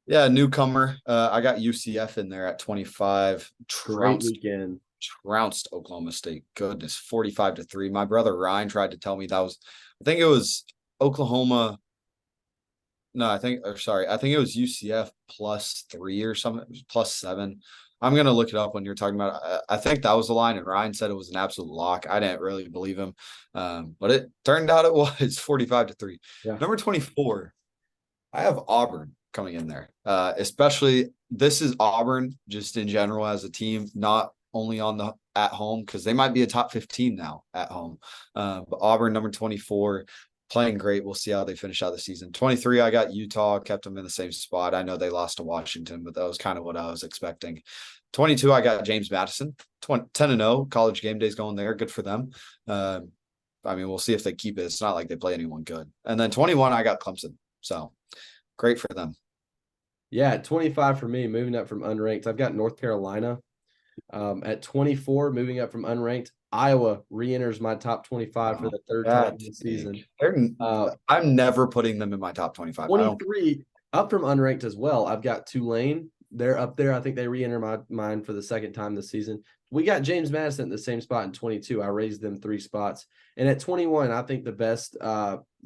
Yeah, newcomer. I got UCF in there at 25. Great weekend. Trounced Oklahoma State. Goodness, 45-3. My brother Ryan tried to tell me I think it was Oklahoma. No, I think it was UCF +3 or something. It was +7. I'm gonna look it up when you're talking about it. I think that was the line, and Ryan said it was an absolute lock. I didn't really believe him, but it turned out it was 45-3. Yeah. Number 24, I have Auburn coming in there. Especially this is Auburn just in general as a team, not only on the at home, because they might be a top 15 now at home. But Auburn, number 24, playing great. We'll see how they finish out the season. 23, I got Utah, kept them in the same spot. I know they lost to Washington, but that was kind of what I was expecting. 22, I got James Madison, 10-0. College game days going there. Good for them. I mean, we'll see if they keep it. It's not like they play anyone good. And then 21, I got Clemson. So great for them. Yeah, 25 for me, moving up from unranked. I've got North Carolina. At 24, moving up from unranked. Iowa re-enters my top 25 for the third time this season. I'm never putting them in my top 25. 23, up from unranked as well. I've got Tulane. They're up there. I think they re-enter my mind for the second time this season. We got James Madison at the same spot in 22. I raised them 3 spots. And at 21, I think the best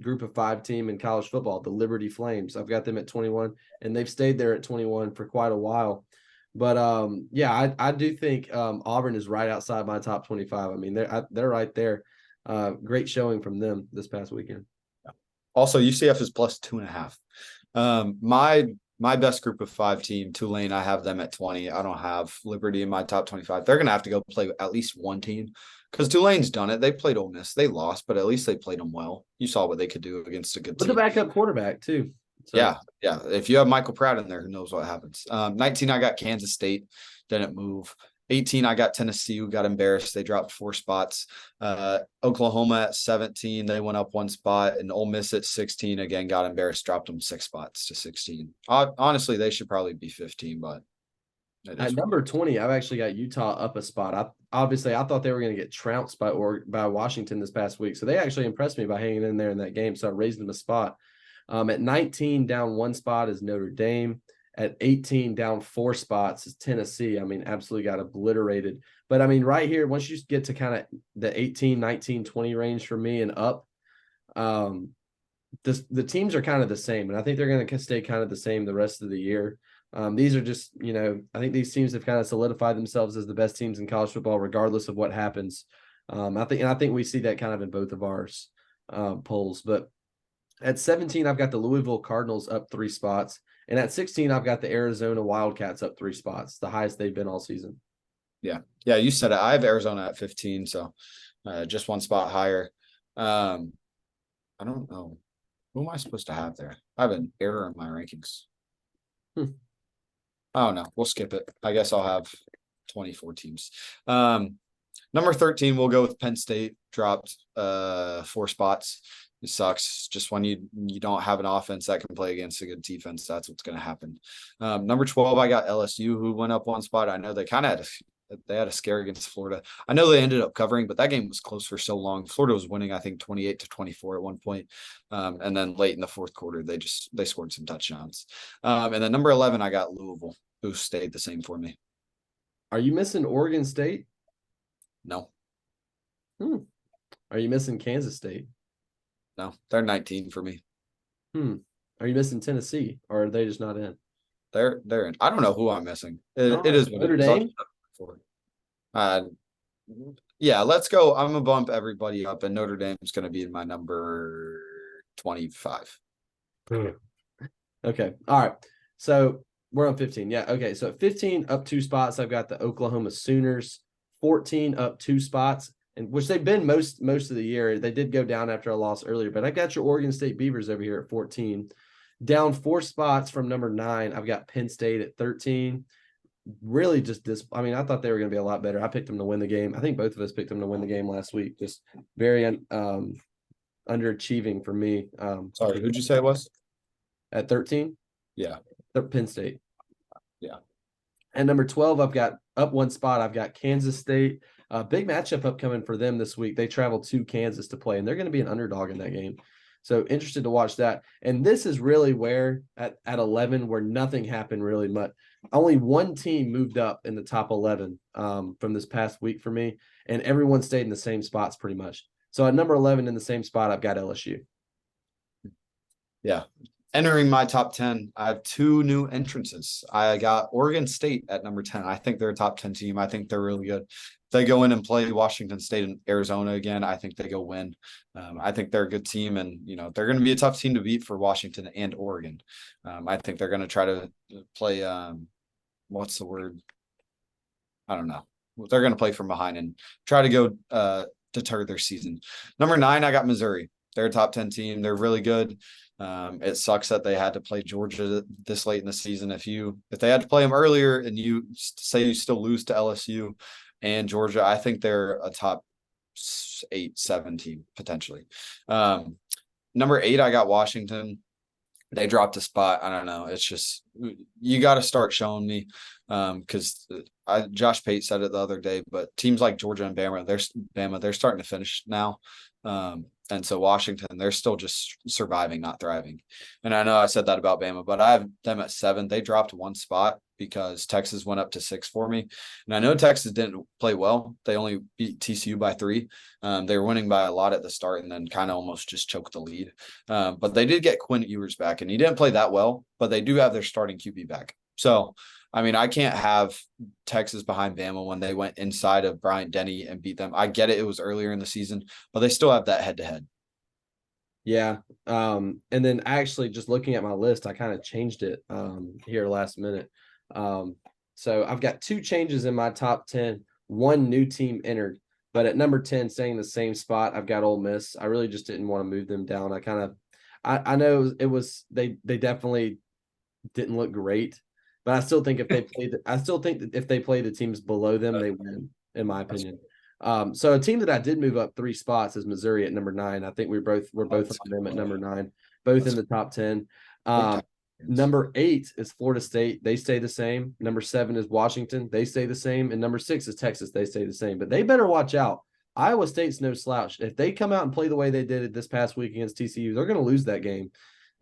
group of 5 team in college football, the Liberty Flames. I've got them at 21, and they've stayed there at 21 for quite a while. But yeah, I do think Auburn is right outside my top 25. I mean, they're right there. Great showing from them this past weekend. Also, UCF is +2.5. My best group of 5 team, Tulane, I have them at 20. I don't have Liberty in my top 25. They're gonna have to go play at least one team because Tulane's done it. They played Ole Miss. They lost, but at least they played them well. You saw what they could do against a good team. With a backup quarterback too. So. Yeah. If you have Michael Pratt in there, who knows what happens? 19, I got Kansas State. Didn't move. 18, I got Tennessee, who got embarrassed. They dropped 4 spots. Oklahoma at 17, they went up 1 spot. And Ole Miss at 16, again, got embarrassed, dropped them 6 spots to 16. Honestly, they should probably be 15, but. At number 20, I've actually got Utah up a spot. I thought they were going to get trounced by Washington this past week. So they actually impressed me by hanging in there in that game. So I raised them a spot. At 19, down 1 spot is Notre Dame. At 18, down 4 spots is Tennessee. I mean, absolutely got obliterated. But I mean, right here, once you get to kind of the 18, 19, 20 range for me and up, the teams are kind of the same. And I think they're going to stay kind of the same the rest of the year. These are just, I think these teams have kind of solidified themselves as the best teams in college football, regardless of what happens. I think we see that kind of in both of ours polls. But at 17, I've got the Louisville Cardinals up 3 spots. And at 16, I've got the Arizona Wildcats up 3 spots, the highest they've been all season. Yeah, you said it. I have Arizona at 15, so just 1 spot higher. I don't know. Who am I supposed to have there? I have an error in my rankings. I don't know. We'll skip it. I guess I'll have 24 teams. Number 13, we'll go with Penn State. Dropped 4 spots. It sucks. Just when you don't have an offense that can play against a good defense, that's what's going to happen. Number 12, I got LSU, who went up 1 spot. I know they kind of had a scare against Florida. I know they ended up covering, but that game was close for so long. Florida was winning, I think, 28-24 at one point. And then late in the 4th quarter, they scored some touchdowns. And then number 11, I got Louisville, who stayed the same for me. Are you missing Oregon State? No. Are you missing Kansas State? No, they're 19 for me. Are you missing Tennessee, or are they just not in? They're in. I don't know who I'm missing. It is Notre Dame. Yeah, let's go. I'm gonna bump everybody up, and Notre Dame's gonna be in my number 25. Okay. All right. So we're on 15. Yeah. Okay. So at 15, up 2 spots, I've got the Oklahoma Sooners. 14, up 2 spots. And which they've been most of the year. They did go down after a loss earlier, but I got your Oregon State Beavers over here at 14. Down 4 spots from number 9, I've got Penn State at 13. Really just this. I mean, I thought they were going to be a lot better. I picked them to win the game. I think both of us picked them to win the game last week. Just very underachieving for me. Sorry, who'd you say it was? At 13? Yeah. Penn State. Yeah. At number 12, I've got up one spot. I've got Kansas State. Big matchup upcoming for them this week. They travel to Kansas to play, and they're going to be an underdog in that game. So interested to watch that. And this is really where at 11, where nothing happened really much. Only one team moved up in the top 11 from this past week for me, and everyone stayed in the same spots pretty much. So at number 11 in the same spot, I've got LSU. Yeah. Entering my top 10, I have two new entrances. I got Oregon State at number 10. I think they're a top 10 team. I think they're really good. If they go in and play Washington State and Arizona again, I think they go win. I think they're a good team, and they're going to be a tough team to beat for Washington and Oregon. I think they're going to try to play. What's the word? I don't know. They're going to play from behind and try to go deter their season. Number 9, I got Missouri. They're a top 10 team. They're really good. It sucks that they had to play Georgia this late in the season. If they had to play them earlier and you say you still lose to LSU and Georgia, I think they're a top 8, 7 team potentially. Number 8, I got Washington. They dropped a spot. I don't know. It's just you got to start showing me because Josh Pate said it the other day. But teams like Georgia and Bama, they're starting to finish now. And so Washington, they're still just surviving, not thriving. And I know I said that about Bama, but I have them at 7. They dropped one spot because Texas went up to 6 for me. And I know Texas didn't play well. They only beat TCU by 3. They were winning by a lot at the start and then kind of almost just choked the lead. But they did get Quinn Ewers back, and he didn't play that well, but they do have their starting QB back. So, I mean, I can't have Texas behind Bama when they went inside of Bryant-Denny and beat them. I get it. It was earlier in the season, but they still have that head-to-head. Yeah. And then actually just looking at my list, I kind of changed it here last minute. So I've got 2 changes in my top 10, 1 new team entered, but at number 10, staying in the same spot, I've got Ole Miss. I really just didn't want to move them down. I know it was, they definitely didn't look great, but I still think if they play the teams below them, they win, in my opinion. So a team that I did move up 3 spots is Missouri at number 9. I think we're both on them at number 9, both in the top 10. Number 8 is Florida State. They stay the same. Number 7 is Washington. They stay the same. And number 6 is Texas. They stay the same. But they better watch out. Iowa State's no slouch. If they come out and play the way they did it this past week against TCU, they're going to lose that game.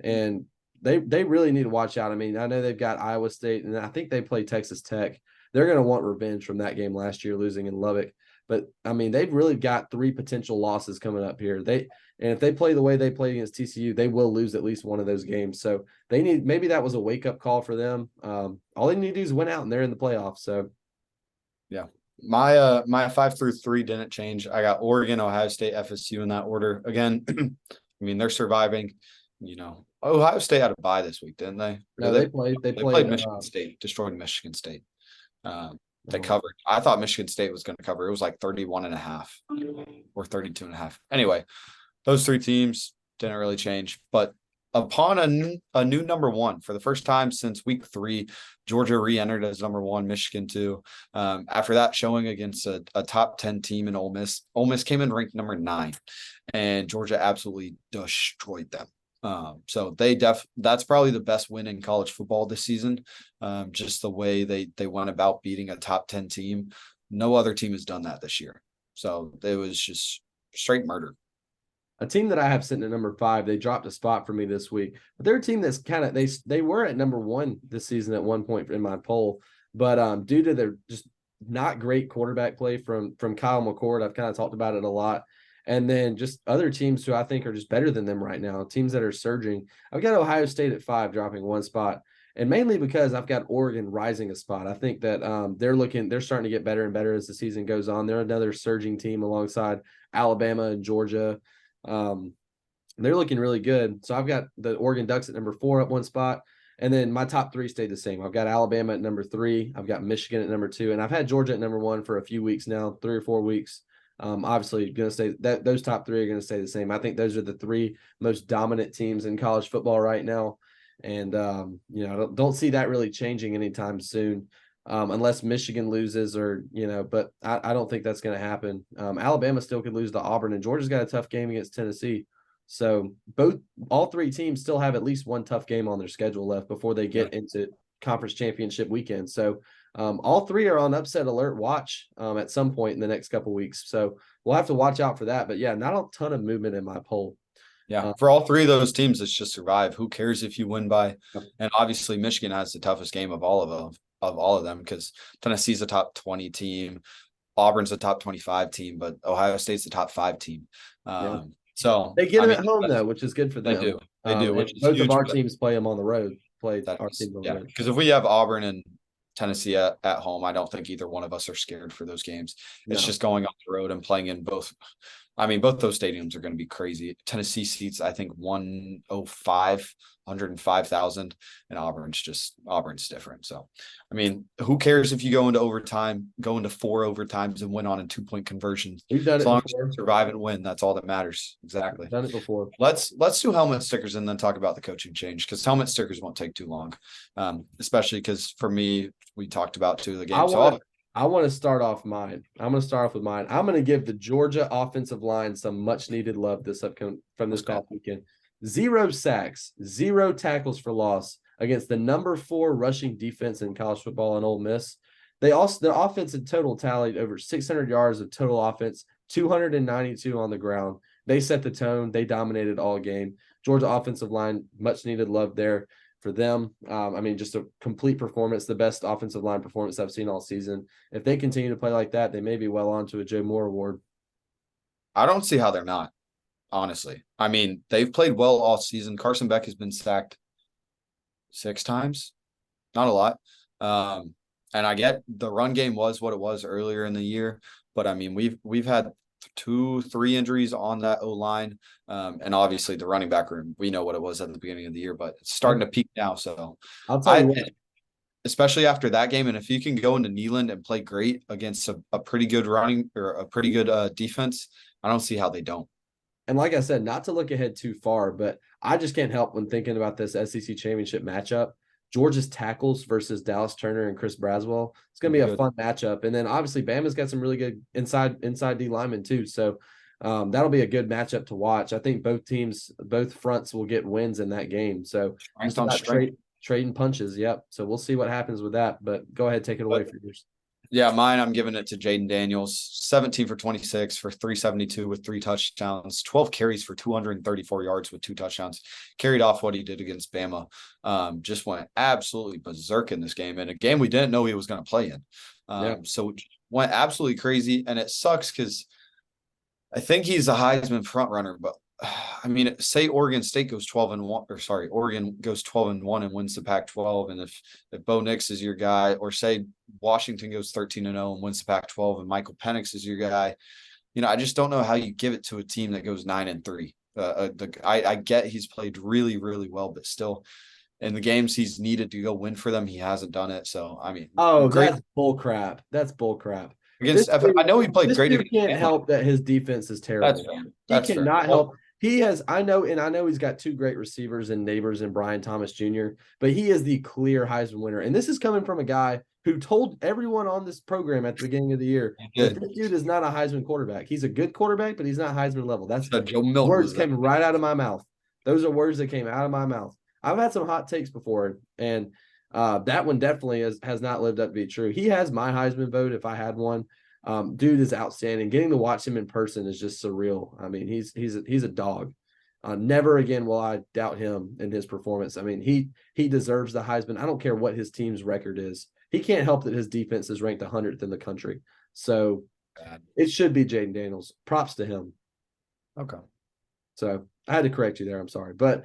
And they really need to watch out. I mean, I know they've got Iowa State, and I think they play Texas Tech. They're going to want revenge from that game last year, losing in Lubbock. But I mean, they've really got 3 potential losses coming up here. And if they play the way they played against TCU, they will lose at least one of those games. So maybe that was a wake up call for them. All they need to do is win out, and they're in the playoffs. So, yeah, my 5 through 3 didn't change. I got Oregon, Ohio State, FSU in that order. Again, I mean, they're surviving. Ohio State had a bye this week, didn't they? No, they played Michigan State, destroyed Michigan State. They covered. I thought Michigan State was going to cover. It was like 31.5 or 32.5. Anyway, those 3 teams didn't really change. But upon a new number 1 for the first time since week 3, Georgia re-entered as number 1, Michigan 2. After that showing against a top 10 team in Ole Miss came in ranked number 9, and Georgia absolutely destroyed them. So that's probably the best win in college football this season. Just the way they went about beating a top 10 team. No other team has done that this year. So it was just straight murder. A team that I have sitting at number 5, they dropped a spot for me this week. But they're a team that's kind of they were at number 1 this season at one point in my poll, but due to their just not great quarterback play from Kyle McCord, I've kind of talked about it a lot. And then just other teams who I think are just better than them right now, teams that are surging. I've got Ohio State at 5, dropping 1 spot, and mainly because I've got Oregon rising a spot. I think that they're starting to get better and better as the season goes on. They're another surging team alongside Alabama and Georgia. They're looking really good. So I've got the Oregon Ducks at number 4 up 1 spot. And then my top 3 stayed the same. I've got Alabama at number 3. I've got Michigan at number 2. And I've had Georgia at number 1 for a few weeks now, 3 or 4 weeks. Obviously going to stay that those top 3 are going to stay the same. I think those are the 3 most dominant teams in college football right now. And, don't see that really changing anytime soon. Unless Michigan loses but I don't think that's going to happen. Alabama still could lose to Auburn, and Georgia's got a tough game against Tennessee. So all 3 teams still have at least one tough game on their schedule left before they get into conference championship weekend. So All three are on upset alert watch at some point in the next couple weeks. So we'll have to watch out for that. But yeah, not a ton of movement in my poll. Yeah, for all three of those teams, it's just survive. Who cares if you win by? And obviously, Michigan has the toughest game of all of them because Tennessee's a top 20 team, Auburn's a top 25 team, but Ohio State's the top 5 team. So they get them at home though, which is good for them. They do. Which is both huge, of our teams play them on the road. Because if we have Auburn and Tennessee at home, I don't think either one of us are scared for those games. It's just going on the road and playing in both. I mean, both those stadiums are going to be crazy. Tennessee seats, I think, 105,000, and Auburn's different. So, I mean, who cares if you go into overtime, go into 4 overtimes and win on a 2-point conversion? We've done it before. As long as you survive and win, that's all that matters. Exactly. We've done it before. Let's do helmet stickers and then talk about the coaching change because helmet stickers won't take too long, especially because for me, we talked about 2 of the games. I want to start off mine. I'm going to start off with mine. I'm going to give the Georgia offensive line some much needed love from this past weekend. 0 sacks, 0 tackles for loss against the number 4 rushing defense in college football in Ole Miss. Their offense in total tallied over 600 yards of total offense, 292 on the ground. They set the tone. They dominated all game. Georgia offensive line, much needed love there for them. I mean, just a complete performance, the best offensive line performance I've seen all season. If they continue to play like that, they may be well on to a Joe Moore award. I don't see how they're not, honestly. I mean, they've played well all season. Carson Beck has been sacked 6 times. Not a lot. And I get the run game was what it was earlier in the year, but I mean, we've had 2-3 injuries on that O-line. And obviously the running back room, we know what it was at the beginning of the year, but it's starting to peak now. So I'll tell you what, especially after that game, and if you can go into Neyland and play great against a pretty good running or a pretty good defense, I don't see how they don't. And like I said, not to look ahead too far, but I just can't help when thinking about this SEC championship matchup. Georgia's tackles versus Dallas Turner and Chris Braswell. It's going to be a fun matchup. And then obviously Bama's got some really good inside D linemen too. So that'll be a good matchup to watch. I think both fronts will get wins in that game. So just about trading punches. Yep. So we'll see what happens with that. But go ahead, take it away for yours. Yeah, mine, I'm giving it to Jaden Daniels, 17 for 26 for 372 with 3 touchdowns, 12 carries for 234 yards with 2 touchdowns, carried off what he did against Bama. Just went absolutely berserk in this game, and a game we didn't know he was going to play in. So went absolutely crazy, and it sucks because I think he's a Heisman front runner, but I mean, say Oregon State goes 12-1, or sorry, Oregon goes 12-1 and wins the Pac-12, and if Bo Nix is your guy, or say Washington goes 13-0 and wins the Pac-12, and Michael Penix is your guy, I just don't know how you give it to a team that goes 9-3. I get he's played really, really well, but still, in the games he's needed to go win for them, he hasn't done it. So I mean, that's bull crap. That's bull crap. I know he played great. He can't help that his defense is terrible. He cannot help. He has, I know he's got 2 great receivers and neighbors in Brian Thomas Jr., but he is the clear Heisman winner. And this is coming from a guy who told everyone on this program at the beginning of the year that this dude is not a Heisman quarterback. He's a good quarterback, but he's not Heisman level. That's words came right out of my mouth. Those are words that came out of my mouth. I've had some hot takes before, and that one definitely has not lived up to be true. He has my Heisman vote if I had one. Dude is outstanding. Getting to watch him in person is just surreal. I mean, he's a dog. Never again will I doubt him in his performance. I mean, he deserves the Heisman. I don't care what his team's record is. He can't help that his defense is ranked 100th in the country. So it should be Jaden Daniels. Props to him. Okay. So I had to correct you there. I'm sorry. But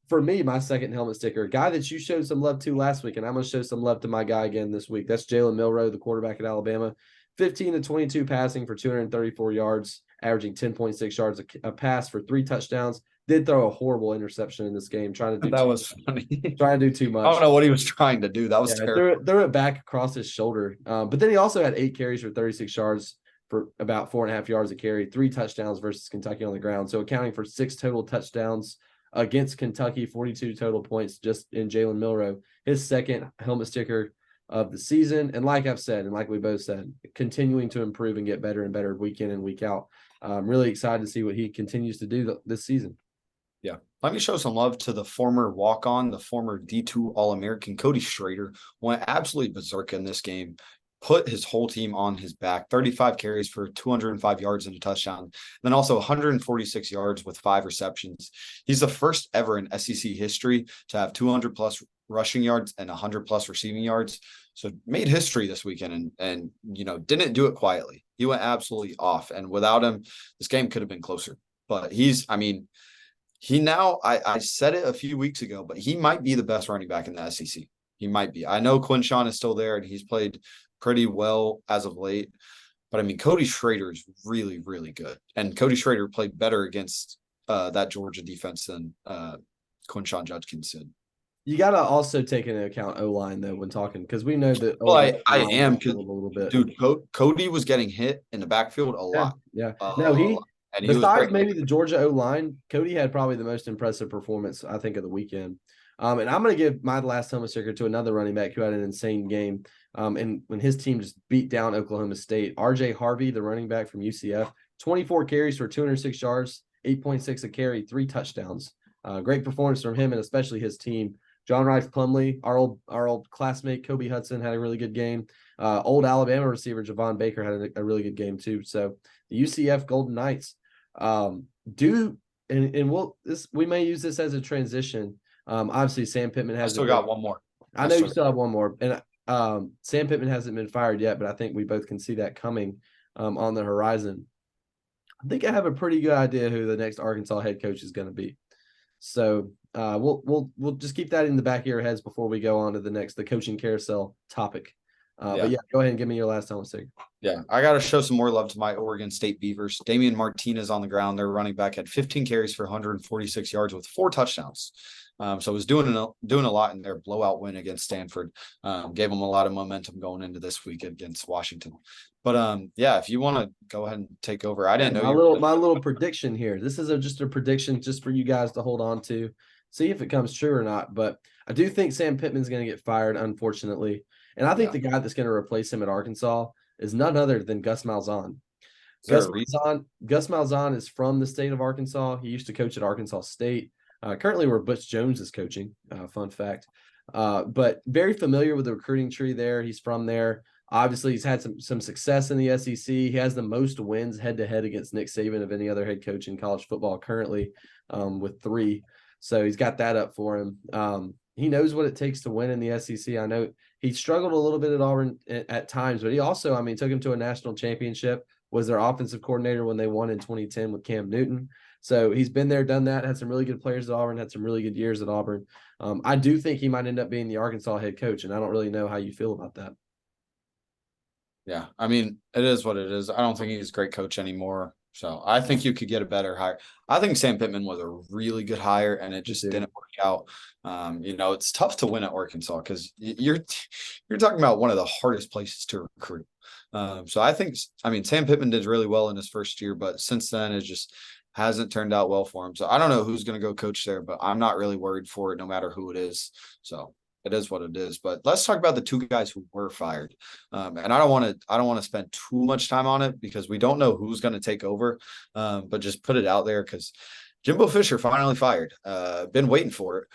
for me, my second helmet sticker, a guy that you showed some love to last week, and I'm going to show some love to my guy again this week. That's Jalen Milroe, the quarterback at Alabama. 15-22 passing for 234 yards, averaging 10.6 yards a pass for 3 touchdowns. Did throw a horrible interception in this game, trying to do too much. I don't know what he was trying to do. That was terrible. Threw it back across his shoulder. But then he also had 8 carries for 36 yards for about 4.5 yards a carry, 3 touchdowns versus Kentucky on the ground. So accounting for 6 total touchdowns against Kentucky, 42 total points just in Jalen Milroe. His second helmet sticker of the season. And like I've said, and like we both said, continuing to improve and get better and better week in and week out. I'm really excited to see what he continues to do this season. Yeah. Let me show some love to the former walk-on, the former D2 All-American Cody Schrader. Went absolutely berserk in this game. Put his whole team on his back. 35 carries for 205 yards and a touchdown. Then also 146 yards with 5 receptions. He's the first ever in SEC history to have 200 plus rushing yards and 100 plus receiving yards. So made history this weekend and didn't do it quietly. He went absolutely off. And without him, this game could have been closer. But I said it a few weeks ago, but he might be the best running back in the SEC. He might be. I know Quinshawn is still there and he's played pretty well as of late. But I mean, Cody Schrader is really, really good. And Cody Schrader played better against that Georgia defense than Quinshawn Judkins did. You got to also take into account O-line, though, when talking, because we know that. Well, I am, because, a little bit. dude, Cody was getting hit in the backfield a lot. Yeah. And besides maybe the Georgia O-line, Cody had probably the most impressive performance, I think, of the weekend. And I'm going to give my last Helmet sticker to another running back who had an insane game. And when his team just beat down Oklahoma State, RJ Harvey, the running back from UCF, 24 carries for 206 yards, 8.6 a carry, 3 touchdowns. Great performance from him and especially his team. John Rice Plumlee, our old classmate Kobe Hudson had a really good game. Old Alabama receiver Javon Baker had a really good game too. So the UCF Golden Knights we may use this as a transition. Obviously Sam Pittman has still got one more. I know you still have one more, and Sam Pittman hasn't been fired yet, but I think we both can see that coming on the horizon. I think I have a pretty good idea who the next Arkansas head coach is going to be. So we'll just keep that in the back of your heads before we go on to the coaching carousel topic. But yeah, go ahead and give me your last helmet sticker. Yeah, I got to show some more love to my Oregon State Beavers. Damian Martinez on the ground. Their running back had 15 carries for 146 yards with 4 touchdowns. So was doing a lot in their blowout win against Stanford. Gave them a lot of momentum going into this week against Washington. But yeah, if you want to go ahead and take over, I didn't know my little prediction here. This is just a prediction just for you guys to hold on to, see if it comes true or not. But I do think Sam Pittman's going to get fired, unfortunately, and I think the guy that's going to replace him at Arkansas is none other than Gus Malzahn. Gus Malzahn is from the state of Arkansas. He used to coach at Arkansas State. Currently where Butch Jones is coaching, fun fact. But very familiar with the recruiting tree there. He's from there. Obviously, he's had some success in the SEC. He has the most wins head-to-head against Nick Saban of any other head coach in college football currently, with 3. So he's got that up for him. He knows what it takes to win in the SEC. I know he struggled a little bit at Auburn at times, but he also, took him to a national championship, was their offensive coordinator when they won in 2010 with Cam Newton. So he's been there, done that, had some really good players at Auburn, had some really good years at Auburn. I do think he might end up being the Arkansas head coach, and I don't really know how you feel about that. Yeah, it is what it is. I don't think he's a great coach anymore. So I think you could get a better hire. I think Sam Pittman was a really good hire, and it just didn't work out. It's tough to win at Arkansas because you're talking about one of the hardest places to recruit. So I think, Sam Pittman did really well in his first year, but since then it just hasn't turned out well for him. So I don't know who's going to go coach there, but I'm not really worried for it, no matter who it is. So it is what it is. But let's talk about the 2 guys who were fired. And I don't want to spend too much time on it because we don't know who's going to take over. But just put it out there because Jimbo Fisher finally fired. Been waiting for it.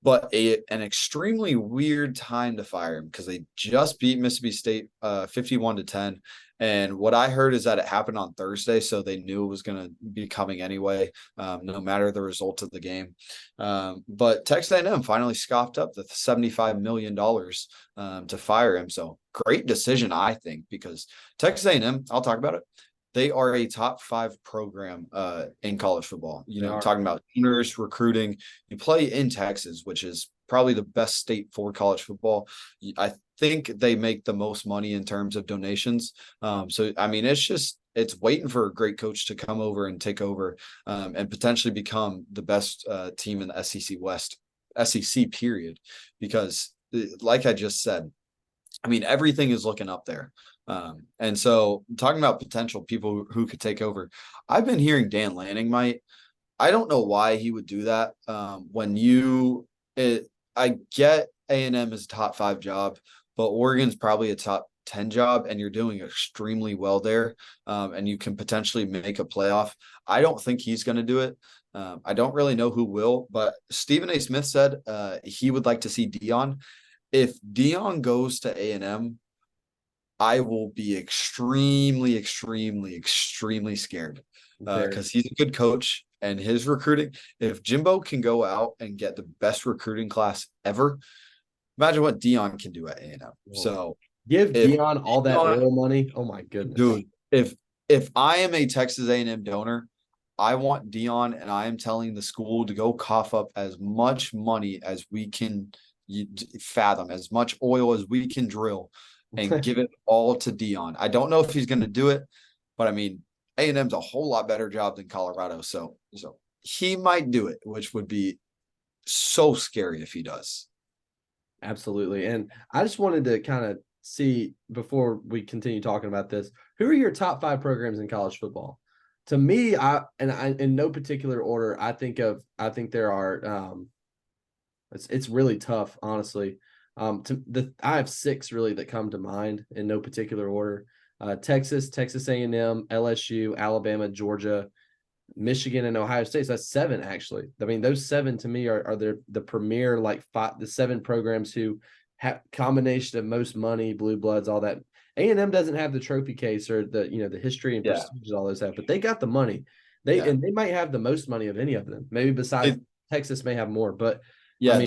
But an extremely weird time to fire him because they just beat Mississippi State 51-10. And what I heard is that it happened on Thursday, so they knew it was going to be coming anyway, no matter the result of the game. But Texas A&M finally scoffed up the $75 million to fire him. So great decision, I think, because Texas A&M, I'll talk about it. They are a top 5 program in college football. Talking about seniors, recruiting. You play in Texas, which is probably the best state for college football. I think they make the most money in terms of donations. It's waiting for a great coach to come over and take over and potentially become the best team in the SEC West, SEC period. Because like I just said, everything is looking up there. And so talking about potential people who could take over, I've been hearing Dan Lanning might. I don't know why he would do that. I get A&M is a top 5 job, but Oregon's probably a top 10 job, and you're doing extremely well there. And you can potentially make a playoff. I don't think he's going to do it. I don't really know who will, but Stephen A. Smith said he would like to see Dion. If Dion goes to A&M, I will be extremely, extremely, extremely scared because he's a good coach and his recruiting. If Jimbo can go out and get the best recruiting class ever, imagine what Dion can do at A&M. So give if Dion all that oil money. Oh my goodness, dude, if I am a Texas A&M donor, I want Dion, and I am telling the school to go cough up as much money as we can fathom, as much oil as we can drill, and give it all to Dion. I don't know if he's going to do it, but I mean, A&M's a whole lot better job than Colorado, so he might do it, which would be so scary if he does. Absolutely. And I just wanted to kind of see before we continue talking about this, who are your top 5 programs in college football? To me, I in no particular order, I think there are it's really tough, honestly. I have 6 really that come to mind in no particular order. Texas A&M, LSU, Alabama, Georgia, Michigan, and Ohio State. So that's 7, actually. I mean, those 7 to me are the premier, like the 7 programs who have combination of most money, blue bloods, all that. A&M doesn't have the trophy case or the history and prestige all those have, but they got the money. And they might have the most money of any of them. Maybe besides Texas may have more, but I mean,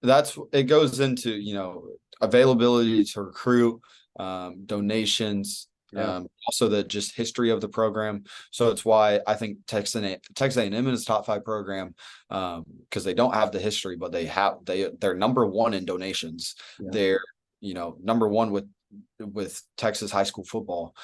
that's it goes into availability to recruit, donations, also the just history of the program. So it's why I think Texas A&M is top 5 program because they don't have the history, but they're number 1 in donations. They're number 1 with Texas high school football.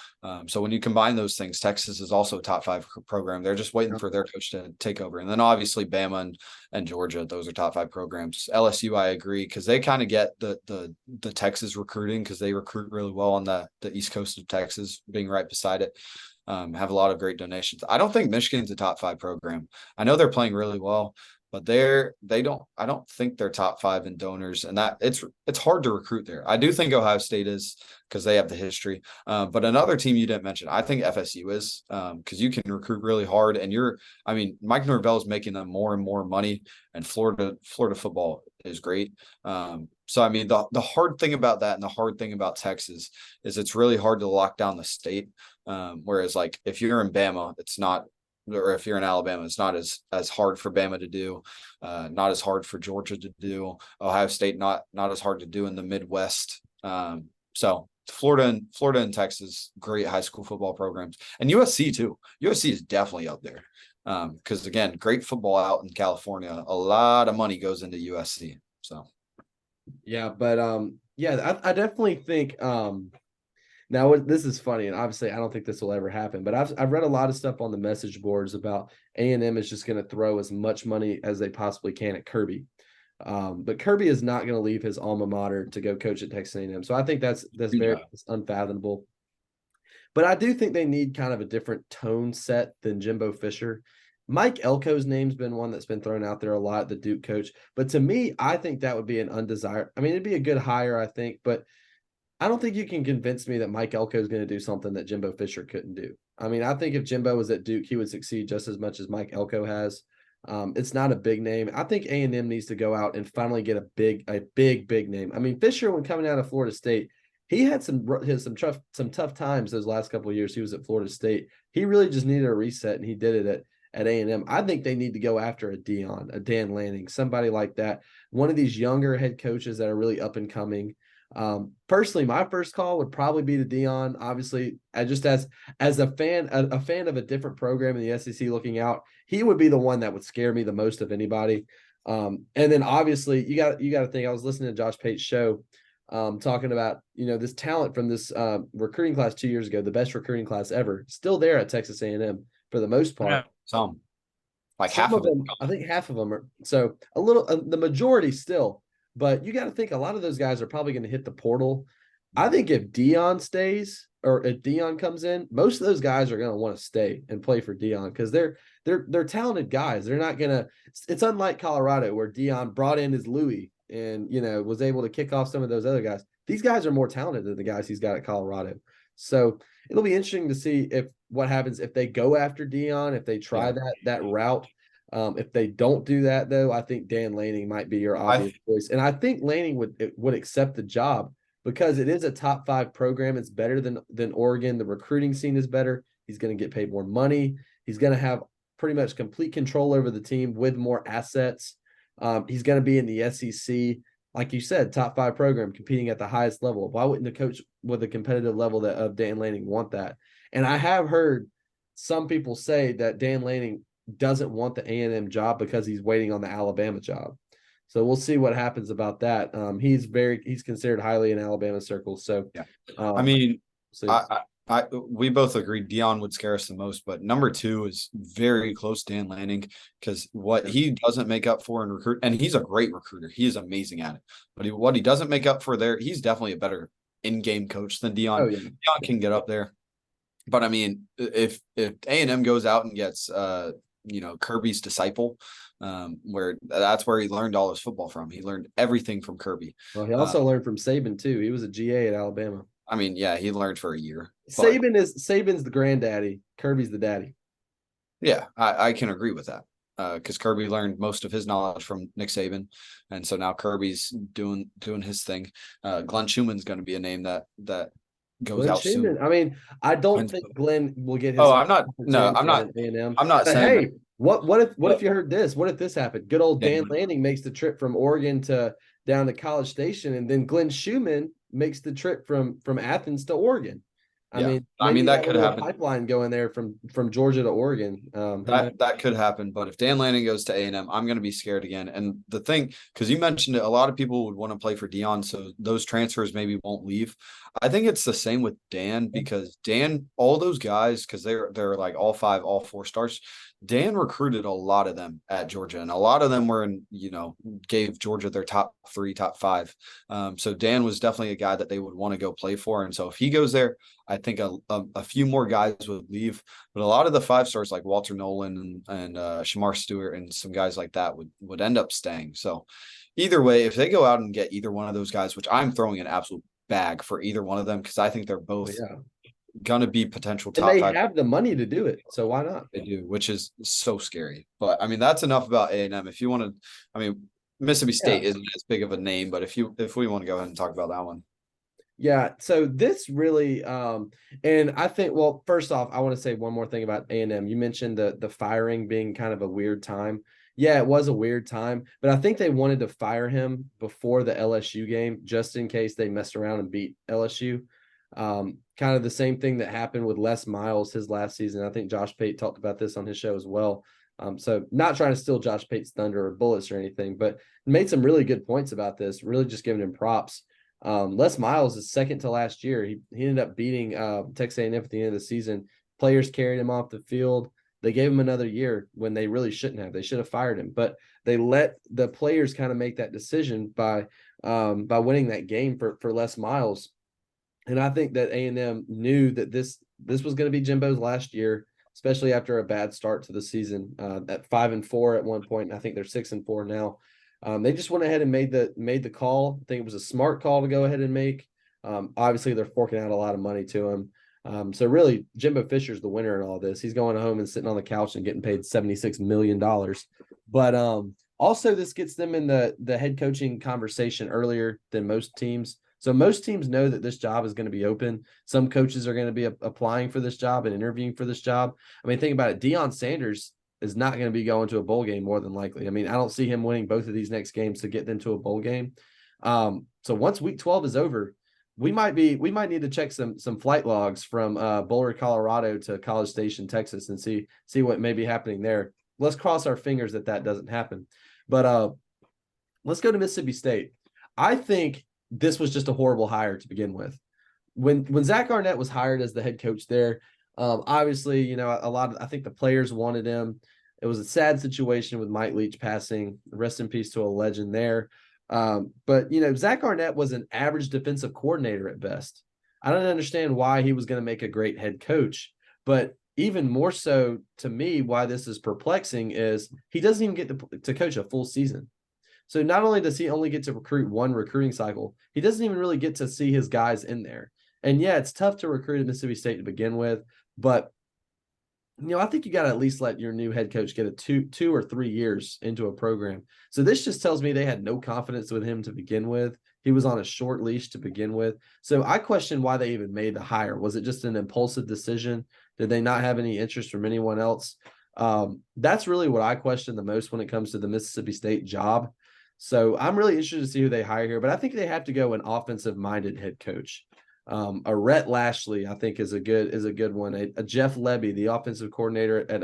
So when you combine those things, Texas is also a top 5 program. They're just waiting for their coach to take over. And then obviously Bama and Georgia, those are top 5 programs. LSU, I agree, because they kind of get the Texas recruiting because they recruit really well on the East Coast of Texas, being right beside it. Have a lot of great donations. I don't think Michigan's a top 5 program. I know they're playing really well, but I don't think they're top 5 in donors, and that it's hard to recruit there. I do think Ohio State is because they have the history. But another team you didn't mention, I think FSU is because you can recruit really hard, and Mike Norvell is making them more and more money, and Florida football is great. So I mean, the hard thing about that and the hard thing about Texas is it's really hard to lock down the state. Whereas like if you're in Bama, it's not. Or if you're in Alabama, it's not as hard for Bama to do, not as hard for Georgia to do. Ohio State not as hard to do in the Midwest. So Florida and Texas, great high school football programs, and USC too. USC is definitely up there because again, great football out in California. A lot of money goes into USC. So yeah, but I definitely think. Now, this is funny, and obviously I don't think this will ever happen, but I've read a lot of stuff on the message boards about A&M is just going to throw as much money as they possibly can at Kirby. But Kirby is not going to leave his alma mater to go coach at Texas A&M. So I think that's very unfathomable. But I do think they need kind of a different tone set than Jimbo Fisher. Mike Elko's name's been one that's been thrown out there a lot, the Duke coach. But to me, I think that would be an undesired. I mean, it'd be a good hire, I think, but I don't think you can convince me that Mike Elko is going to do something that Jimbo Fisher couldn't do. I mean, I think if Jimbo was at Duke, he would succeed just as much as Mike Elko has. It's not a big name. I think A&M needs to go out and finally get a big name. I mean, Fisher, when coming out of Florida State, he had some tough times those last couple of years he was at Florida State. He really just needed a reset, and he did it at A&M. I think they need to go after a Dan Lanning, somebody like that. One of these younger head coaches that are really up and coming. Personally, my first call would probably be to Dion. Obviously, just as a fan of a different program in the SEC looking out, he would be the one that would scare me the most of anybody. And then obviously you got to think. I was listening to Josh Pate's show, talking about this talent from this recruiting class 2 years ago, the best recruiting class ever, still there at Texas A&M for the most part. Some half of them. I think half of them are. So a little, the majority still. But you got to think a lot of those guys are probably going to hit the portal. I think if Dion stays or if Dion comes in, most of those guys are going to want to stay and play for Dion because they're talented guys. They're not going to. It's unlike Colorado where Dion brought in his Louis and was able to kick off some of those other guys. These guys are more talented than the guys he's got at Colorado. So it'll be interesting to see what happens if they go after Dion, if they try that route. If they don't do that, though, I think Dan Lanning might be your obvious choice. And I think Lanning would accept the job because it is a top 5 program. It's better than Oregon. The recruiting scene is better. He's going to get paid more money. He's going to have pretty much complete control over the team with more assets. He's going to be in the SEC. Like you said, top 5 program competing at the highest level. Why wouldn't the coach with a competitive level of Dan Lanning want that? And I have heard some people say that Dan Lanning doesn't want the A&M job because he's waiting on the Alabama job. So we'll see what happens about that. He's considered highly in Alabama circles. So yeah, I mean, we both agree Dion would scare us the most, but number 2 is very close to Dan Lanning because what he doesn't make up for in recruit, and he's a great recruiter. He is amazing at it. But what he doesn't make up for there, he's definitely a better in-game coach than Dion. Oh, yeah. Dion can get up there. But I mean, if A&M goes out and gets Kirby's disciple, where that's where he learned all his football from. He learned everything from Kirby. Well, he also learned from Saban too. He was a GA at Alabama. I mean, yeah, he learned for a year. Saban's the granddaddy. Kirby's the daddy. Yeah, I can agree with that. Because Kirby learned most of his knowledge from Nick Saban, and so now Kirby's doing his thing. Glenn Schumann's going to be a name that goes Glenn out Schumann. soon. I mean, I don't think Glenn will get his. Oh, I'm not saying. Hey, what if you heard this? What if this happened? Good old Dan Lanning makes the trip from Oregon down to College Station, and then Glenn Schumann makes the trip from Athens to Oregon. I mean that could happen. Pipeline going there from Georgia to Oregon. That could happen. But if Dan Lanning goes to A&M, I'm going to be scared again. And the thing, because you mentioned it, a lot of people would want to play for Dion, so those transfers maybe won't leave. I think it's the same with Dan because Dan, all those guys, because they're like all 5, all 4 stars. Dan recruited a lot of them at Georgia, and a lot of them were gave Georgia their top 3, top 5. So Dan was definitely a guy that they would want to go play for. And so if he goes there, I think a few more guys would leave, but a lot of the 5 stars like Walter Nolan and Shamar Stewart and some guys like that would end up staying. So either way, if they go out and get either one of those guys, which I'm throwing an absolute bag for either one of them because I think they're both gonna be potential top 5. They have the money to do it, so why not? They do, which is so scary. But I mean, that's enough about A&M. If you want to, I mean, Mississippi State isn't as big of a name, but if we want to go ahead and talk about that one. Yeah, so this really and I think, well, first off, I want to say one more thing about A&M. You mentioned the firing being kind of a weird time. Yeah, it was a weird time, but I think they wanted to fire him before the LSU game just in case they messed around and beat LSU. Kind of the same thing that happened with Les Miles his last season. I think Josh Pate talked about this on his show as well. So not trying to steal Josh Pate's thunder or bullets or anything, but made some really good points about this, really just giving him props. Les Miles is second to last year. He ended up beating Texas A&M at the end of the season. Players carried him off the field. They gave him another year when they really shouldn't have. They should have fired him, but they let the players kind of make that decision by winning that game for Les Miles. And I think that A&M knew that this was going to be Jimbo's last year, especially after a bad start to the season at 5-4 at one point. And I think they're 6-4 now. They just went ahead and made the call. I think it was a smart call to go ahead and make. Obviously, they're forking out a lot of money to him. So really, Jimbo Fisher's the winner in all this. He's going home and sitting on the couch and getting paid $76 million. But also, this gets them in the head coaching conversation earlier than most teams. So most teams know that this job is going to be open. Some coaches are going to be applying for this job and interviewing for this job. I mean, think about it. Deion Sanders is not going to be going to a bowl game more than likely. I mean, I don't see him winning both of these next games to get them to a bowl game. So once week 12 is over, we might need to check some flight logs from Boulder, Colorado to College Station, Texas, and see what may be happening there. Let's cross our fingers that doesn't happen. But let's go to Mississippi State. I think this was just a horrible hire to begin with. When Zach Arnett was hired as the head coach there, obviously, I think the players wanted him. It was a sad situation with Mike Leach passing. Rest in peace to a legend there. But Zach Arnett was an average defensive coordinator at best. I don't understand why he was going to make a great head coach, but even more so to me, why this is perplexing is he doesn't even get to coach a full season. So not only does he only get to recruit one recruiting cycle, he doesn't even really get to see his guys in there. And yeah, it's tough to recruit at Mississippi State to begin with, but I think you got to at least let your new head coach get a two or 3 years into a program. So this just tells me they had no confidence with him to begin with. He was on a short leash to begin with. So I question why they even made the hire. Was it just an impulsive decision? Did they not have any interest from anyone else? That's really what I question the most when it comes to the Mississippi State job. So I'm really interested to see who they hire here, but I think they have to go an offensive minded head coach. A Rhett Lashley, I think, is a good one. A Jeff Lebby, the offensive coordinator at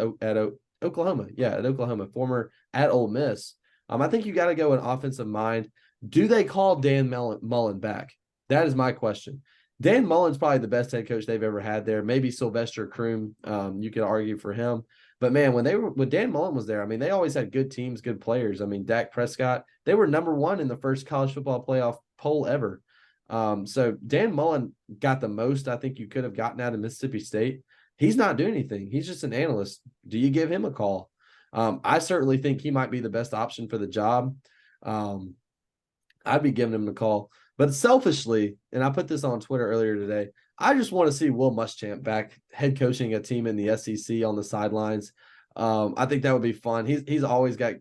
Oklahoma, at Oklahoma, former at Ole Miss. I think you got to go an offensive mind. Do they call Dan Mullen back? That is my question. Dan Mullen's probably the best head coach they've ever had there. Maybe Sylvester Croom, you could argue for him. But man, when Dan Mullen was there, I mean, they always had good teams, good players. I mean, Dak Prescott, they were number 1 in the first college football playoff poll ever. So Dan Mullen got the most I think you could have gotten out of Mississippi State. He's not doing anything. He's just an analyst. Do you give him a call? I certainly think he might be the best option for the job. I'd be giving him a call. But selfishly, and I put this on Twitter earlier today, I just want to see Will Muschamp back head coaching a team in the SEC on the sidelines. I think that would be fun. He's always got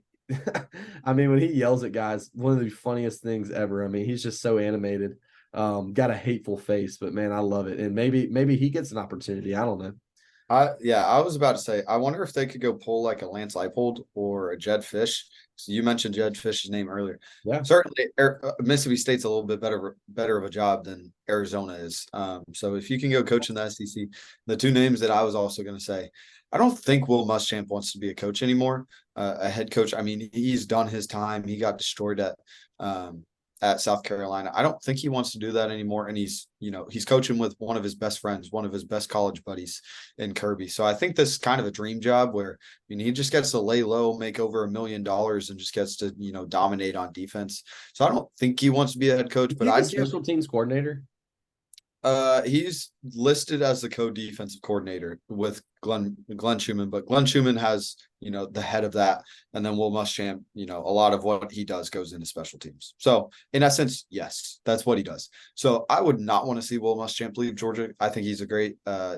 I mean, when he yells at guys, one of the funniest things ever. I mean, he's just so animated. Got a hateful face, but man, I love it. And maybe he gets an opportunity. I don't know. I was about to say, I wonder if they could go pull like a Lance Leipold or a Jed Fish. So you mentioned Jed Fish's name earlier. Yeah. Certainly, Mississippi State's a little bit better of a job than Arizona is. So if you can go coach in the SEC, the two names that I was also going to say, I don't think Will Muschamp wants to be a coach anymore. A head coach. I mean, he's done his time. He got destroyed at South Carolina. I don't think he wants to do that anymore. And he's coaching with one of his best friends, one of his best college buddies in Kirby. So I think this is kind of a dream job where, he just gets to lay low, make over $1 million and just gets to, dominate on defense. So I don't think he wants to be a head coach, but I'd special teams coordinator. He's listed as the co-defensive coordinator with Glenn Schumann, but Glenn Schumann has, the head of that. And then Will Muschamp, a lot of what he does goes into special teams. So in essence, yes, that's what he does. So I would not want to see Will Muschamp leave Georgia. I think he's a great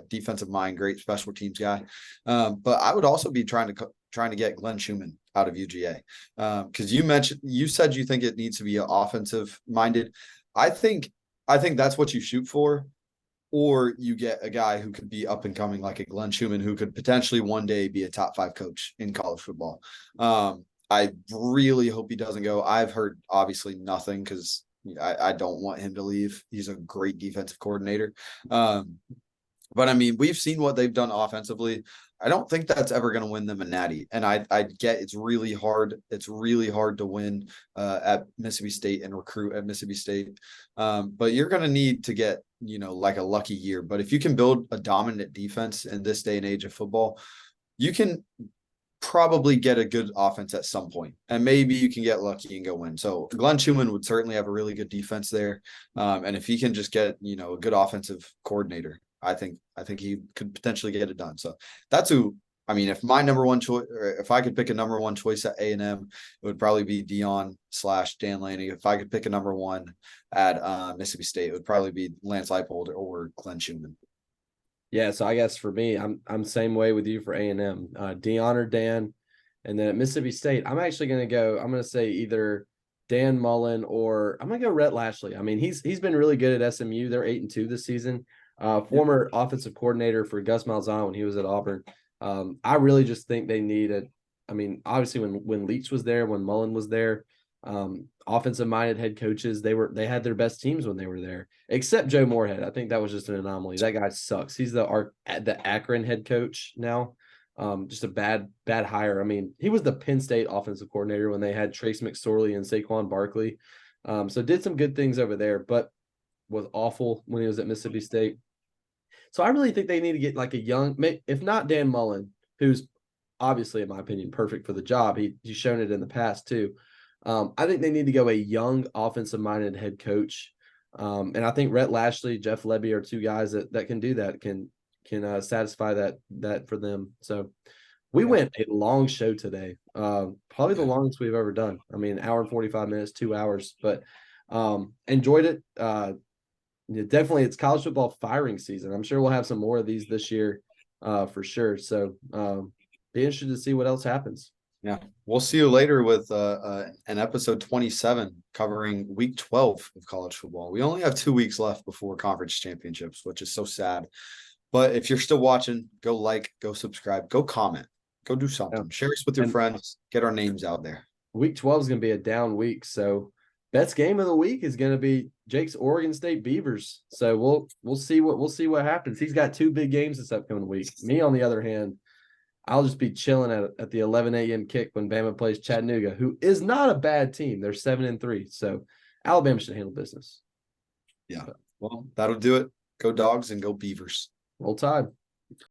defensive mind, great special teams guy. But I would also be trying to get Glenn Schumann out of UGA. Because you said you think it needs to be offensive minded. I think that's what you shoot for, or you get a guy who could be up and coming like a Glenn Schumann, who could potentially one day be a top 5 coach in college football. I really hope he doesn't go. I've heard obviously nothing because I don't want him to leave. He's a great defensive coordinator. But I mean, we've seen what they've done offensively. I don't think that's ever going to win them a natty. And I get it's really hard. It's really hard to win at Mississippi State and recruit at Mississippi State. But you're going to need to get, like a lucky year. But if you can build a dominant defense in this day and age of football, you can probably get a good offense at some point. And maybe you can get lucky and go win. So Glenn Schumann would certainly have a really good defense there. And if he can just get, a good offensive coordinator, I think he could potentially get it done. So that's who. I mean, if my number one choice, or if I could pick a number one choice at A&M, it would probably be Deion/Dan Lanning. If I could pick a number one at Mississippi State, it would probably be Lance Leipold or Glenn Schumann. Yeah, so I guess for me, I'm same way with you for A&M. Deion or Dan, and then at Mississippi State, I'm actually going to say either Dan Mullen or I'm going to go Rhett Lashley. I mean, he's been really good at SMU. They're 8-2 this season. Former offensive coordinator for Gus Malzahn when he was at Auburn. I really just think they need obviously when Leach was there, when Mullen was there, offensive minded head coaches, they had their best teams when they were there, except Joe Moorhead. I think that was just an anomaly. That guy sucks. He's the Akron head coach now. Just a bad hire. I mean, he was the Penn State offensive coordinator when they had Trace McSorley and Saquon Barkley. So did some good things over there, but was awful when he was at Mississippi State. So I really think they need to get like a young, if not Dan Mullen, who's obviously, in my opinion, perfect for the job. He's shown it in the past too. I think they need to go a young offensive-minded head coach. And I think Rhett Lashley, Jeff Lebby are two guys that can do that, can satisfy that for them. So we went a long show today, probably the longest we've ever done. I mean, an hour and 45 minutes, 2 hours, but enjoyed it. Definitely, it's college football firing season. I'm sure we'll have some more of these this year. for sure. So be interested to see what else happens. Yeah, we'll see you later with an episode 27 covering week 12 of college football. We only have 2 weeks left before conference championships, which is so sad. But if you're still watching, go like, go subscribe, go comment, go do something. Share us with your friends. Get our names out there. Week 12 is going to be a down week, so best game of the week is going to be Jake's Oregon State Beavers. So we'll see what happens. He's got 2 big games this upcoming week. Me, on the other hand, I'll just be chilling at the 11 a.m. kick when Bama plays Chattanooga, who is not a bad team. They're 7-3, so Alabama should handle business. Yeah, well, that'll do it. Go Dogs and go Beavers. Roll Tide.